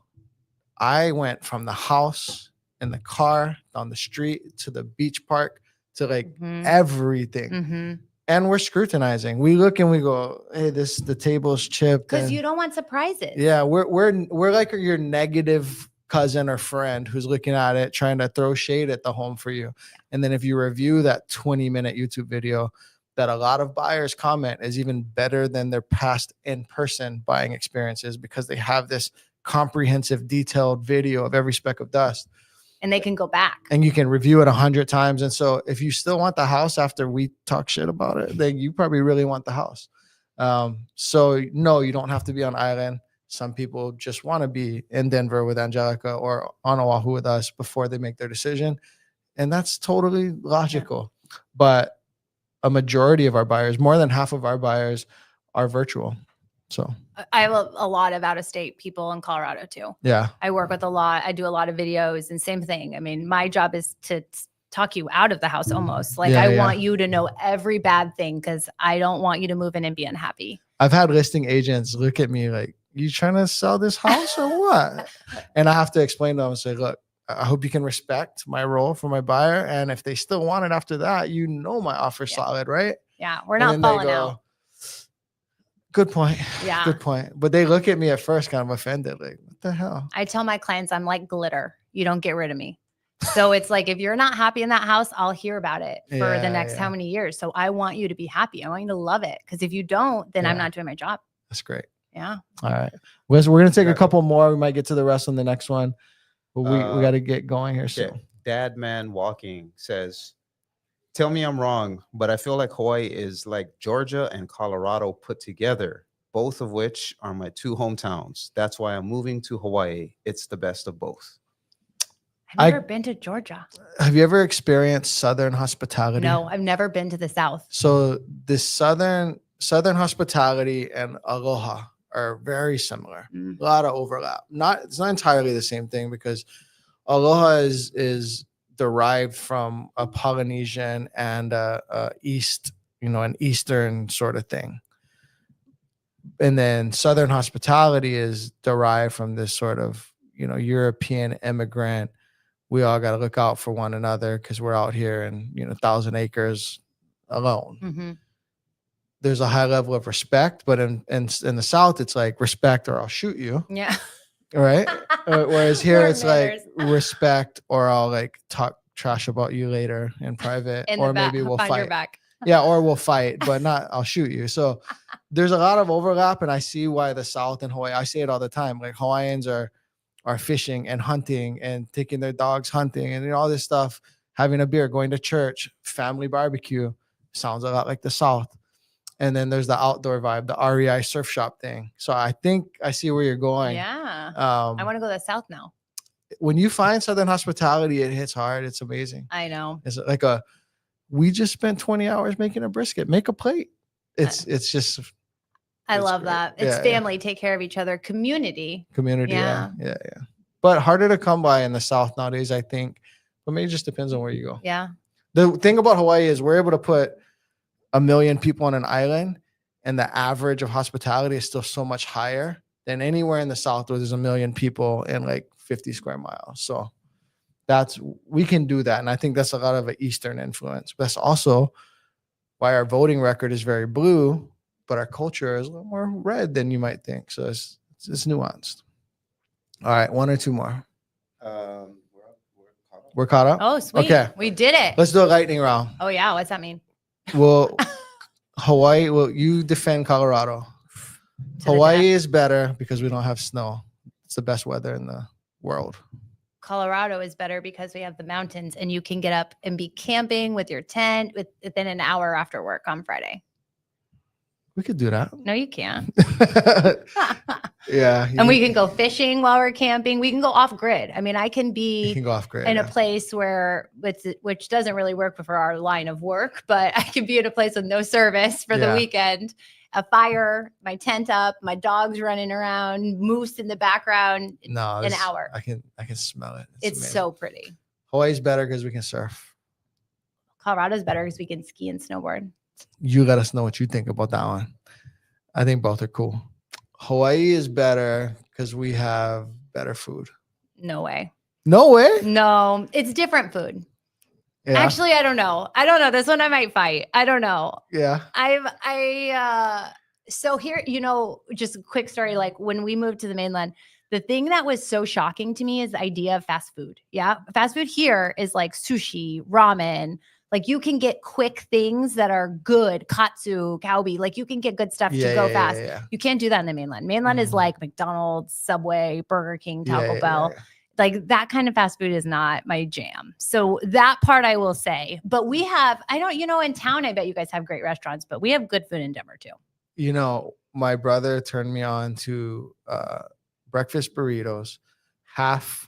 I went from the house in the car down the street to the beach park to like everything." Mm-hmm. And we're scrutinizing. We look and we go, "Hey, the table's chipped." Because you don't want surprises. Yeah, we're like your negative cousin or friend who's looking at it, trying to throw shade at the home for you. And then if you review that 20-minute YouTube video that a lot of buyers comment is even better than their past in-person buying experiences because they have this comprehensive, detailed video of every speck of dust. And they can go back. And you can review it 100 times. And so if you still want the house after we talk shit about it, then you probably really want the house. So no, you don't have to be on island. Some people just want to be in Denver with Angelica or on Oahu with us before they make their decision. And that's totally logical. Yeah. But a majority of our buyers, more than half of our buyers, are virtual. So I have a lot of out-of-state people in Colorado too. Yeah. I work with a lot. I do a lot of videos and same thing. I mean, my job is to talk you out of the house almost. Like I want you to know every bad thing because I don't want you to move in and be unhappy. I've had listing agents look at me like, "You trying to sell this house or what?" And I have to explain to them and say, "Look, I hope you can respect my role for my buyer. And if they still want it after that, my offer's solid, right? Yeah, we're not falling out. Good point. Yeah. Good point. But they look at me at first kind of offended. Like, what the hell? I tell my clients, I'm like glitter. You don't get rid of me. So it's like, if you're not happy in that house, I'll hear about it for the next how many years. So I want you to be happy. I want you to love it. Because if you don't, then I'm not doing my job. That's great. Yeah. All right. We're going to take a couple more. We might get to the rest on the next one. But we got to get going here soon. Dad Man Walking says, tell me I'm wrong, but I feel like Hawaii is like Georgia and Colorado put together, both of which are my 2 hometowns. That's why I'm moving to Hawaii. It's the best of both. I've never been to Georgia. Have you ever experienced Southern hospitality? No, I've never been to the South. So this Southern hospitality and aloha are very similar. A lot of overlap. It's not entirely the same thing, because aloha is derived from a Polynesian and an Eastern sort of thing. And then Southern hospitality is derived from this sort of, European immigrant. We all got to look out for one another because we're out here in, 1,000 acres alone. Mm-hmm. There's a high level of respect, but in the South, it's like respect or I'll shoot you. Yeah. Right. Whereas here it's like respect or I'll like talk trash about you later in private, or maybe we'll fight. Yeah, or we'll fight, but not I'll shoot you. So there's a lot of overlap, and I see why the South and Hawaii. I say it all the time. Like Hawaiians are fishing and hunting and taking their dogs hunting and all this stuff, having a beer, going to church, family barbecue. Sounds a lot like the South. And then there's the outdoor vibe, the REI surf shop thing. So I think I see where you're going. Yeah. I want to go to the South now. When you find Southern hospitality, it hits hard. It's amazing. I know. It's like we just spent 20 hours making a brisket. Make a plate. It's just. I love that. It's family. Take care of each other. Community. Yeah. But harder to come by in the South nowadays, I think. But maybe it just depends on where you go. Yeah. The thing about Hawaii is we're able to put 1 million people on an island, and the average of hospitality is still so much higher than anywhere in the South where there's 1 million people in like 50 square miles. So we can do that. And I think that's a lot of an Eastern influence. But that's also why our voting record is very blue, but our culture is a little more red than you might think. So it's nuanced. All right. 1 or 2 more. We're caught up. Oh, sweet. Okay. We did it. Let's do a lightning round. Oh, yeah. What's that mean? Well, Hawaii, you defend Colorado. Hawaii is better because we don't have snow. It's the best weather in the world. Colorado is better because we have the mountains, and you can get up and be camping with your tent within an hour after work on Friday. We could do that. No, you can't. Yeah. And we can go fishing while we're camping. We can go off grid. I mean, I can be go off grid, in a place which doesn't really work for our line of work, but I can be in a place with no service for the weekend. A fire, my tent up, my dogs running around, moose in the background. No, an hour. I can smell it. It's so pretty. Hawaii's better because we can surf. Colorado's better because we can ski and snowboard. You let us know what you think about that one. I think both are cool. Hawaii is better because we have better food. No way. No way? No, it's different food. Yeah. Actually, I don't know. This one I might fight. I don't know. Yeah. So here, just a quick story. Like when we moved to the mainland, the thing that was so shocking to me is the idea of fast food. Yeah. Fast food here is like sushi, ramen. Like you can get quick things that are good, katsu, kalbi. Like you can get good stuff to go fast. Yeah. You can't do that in the mainland. Mainland is like McDonald's, Subway, Burger King, Taco Bell. Yeah. Like that kind of fast food is not my jam. So that part I will say. But we have, in town, I bet you guys have great restaurants, but we have good food in Denver too. My brother turned me on to breakfast burritos, half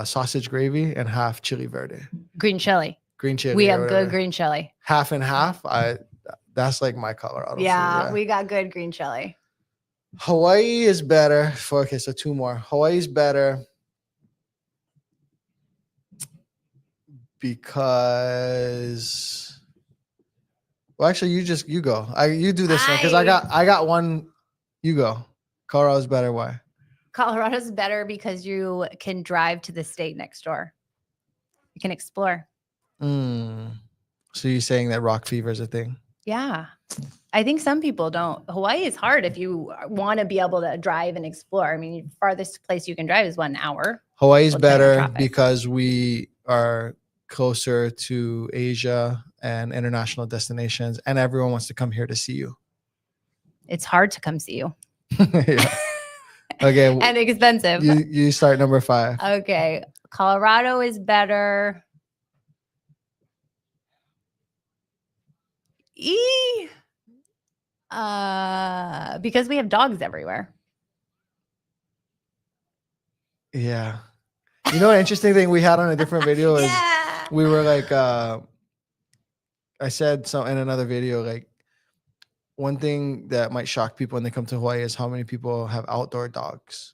sausage gravy and half chili verde. Green chili. We have good green chili. Half and half. That's like my Colorado food. Yeah, we got good green chili. Hawaii is better. Okay, so 2 more. Hawaii's better because. Well, actually, you go. You do this one because I got one. You go. Colorado's better. Why? Colorado's better because you can drive to the state next door. You can explore. So you're saying that rock fever is a thing? Yeah. I think some people don't. Hawaii is hard if you want to be able to drive and explore. I mean, the farthest place you can drive is 1 hour. Hawaii's better because we are closer to Asia and international destinations, and everyone wants to come here to see you. It's hard to come see you. Yeah. Okay. And expensive. You start number 5. Okay. Colorado is better. Because we have dogs everywhere. Yeah. You know, an interesting thing we had on a different video is we were like, I said so in another video, like one thing that might shock people when they come to Hawaii is how many people have outdoor dogs.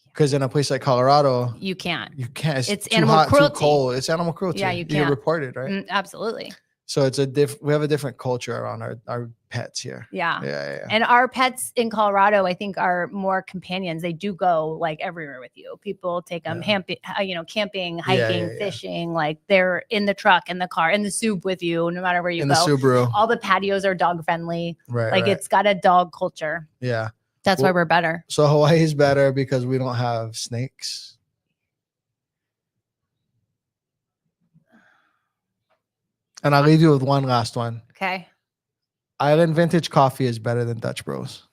Because in a place like Colorado, you can't. It's too animal hot, cruelty. Too cold. It's animal cruelty. Yeah, you can't. You get reported, right? Absolutely. So it's we have a different culture around our pets here. Yeah. And our pets in Colorado, I think, are more companions. They do go like everywhere with you. People take them camping, hiking, fishing. Like they're in the truck, in the car, in the soup with you, no matter where you go. In the Subaru. All the patios are dog friendly. Right. Like it's got a dog culture. Yeah. That's why we're better. So Hawaii is better because we don't have snakes. And I'll leave you with one last one. Okay. Island Vintage Coffee is better than Dutch Bros.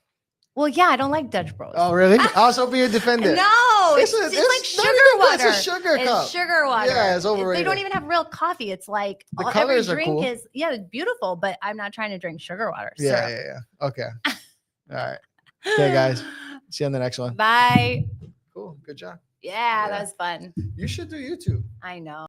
Well, yeah, I don't like Dutch Bros. Oh, really? I was hoping you'd defend it. No, it's like sugar water. It's a sugar cup. It's sugar water. Yeah, it's overrated. They don't even have real coffee. It's like the colors every drink are cool. is beautiful, but I'm not trying to drink sugar water. Yeah. Okay. All right. Okay, guys. See you on the next one. Bye. Cool. Good job. Yeah, that was fun. You should do YouTube. I know.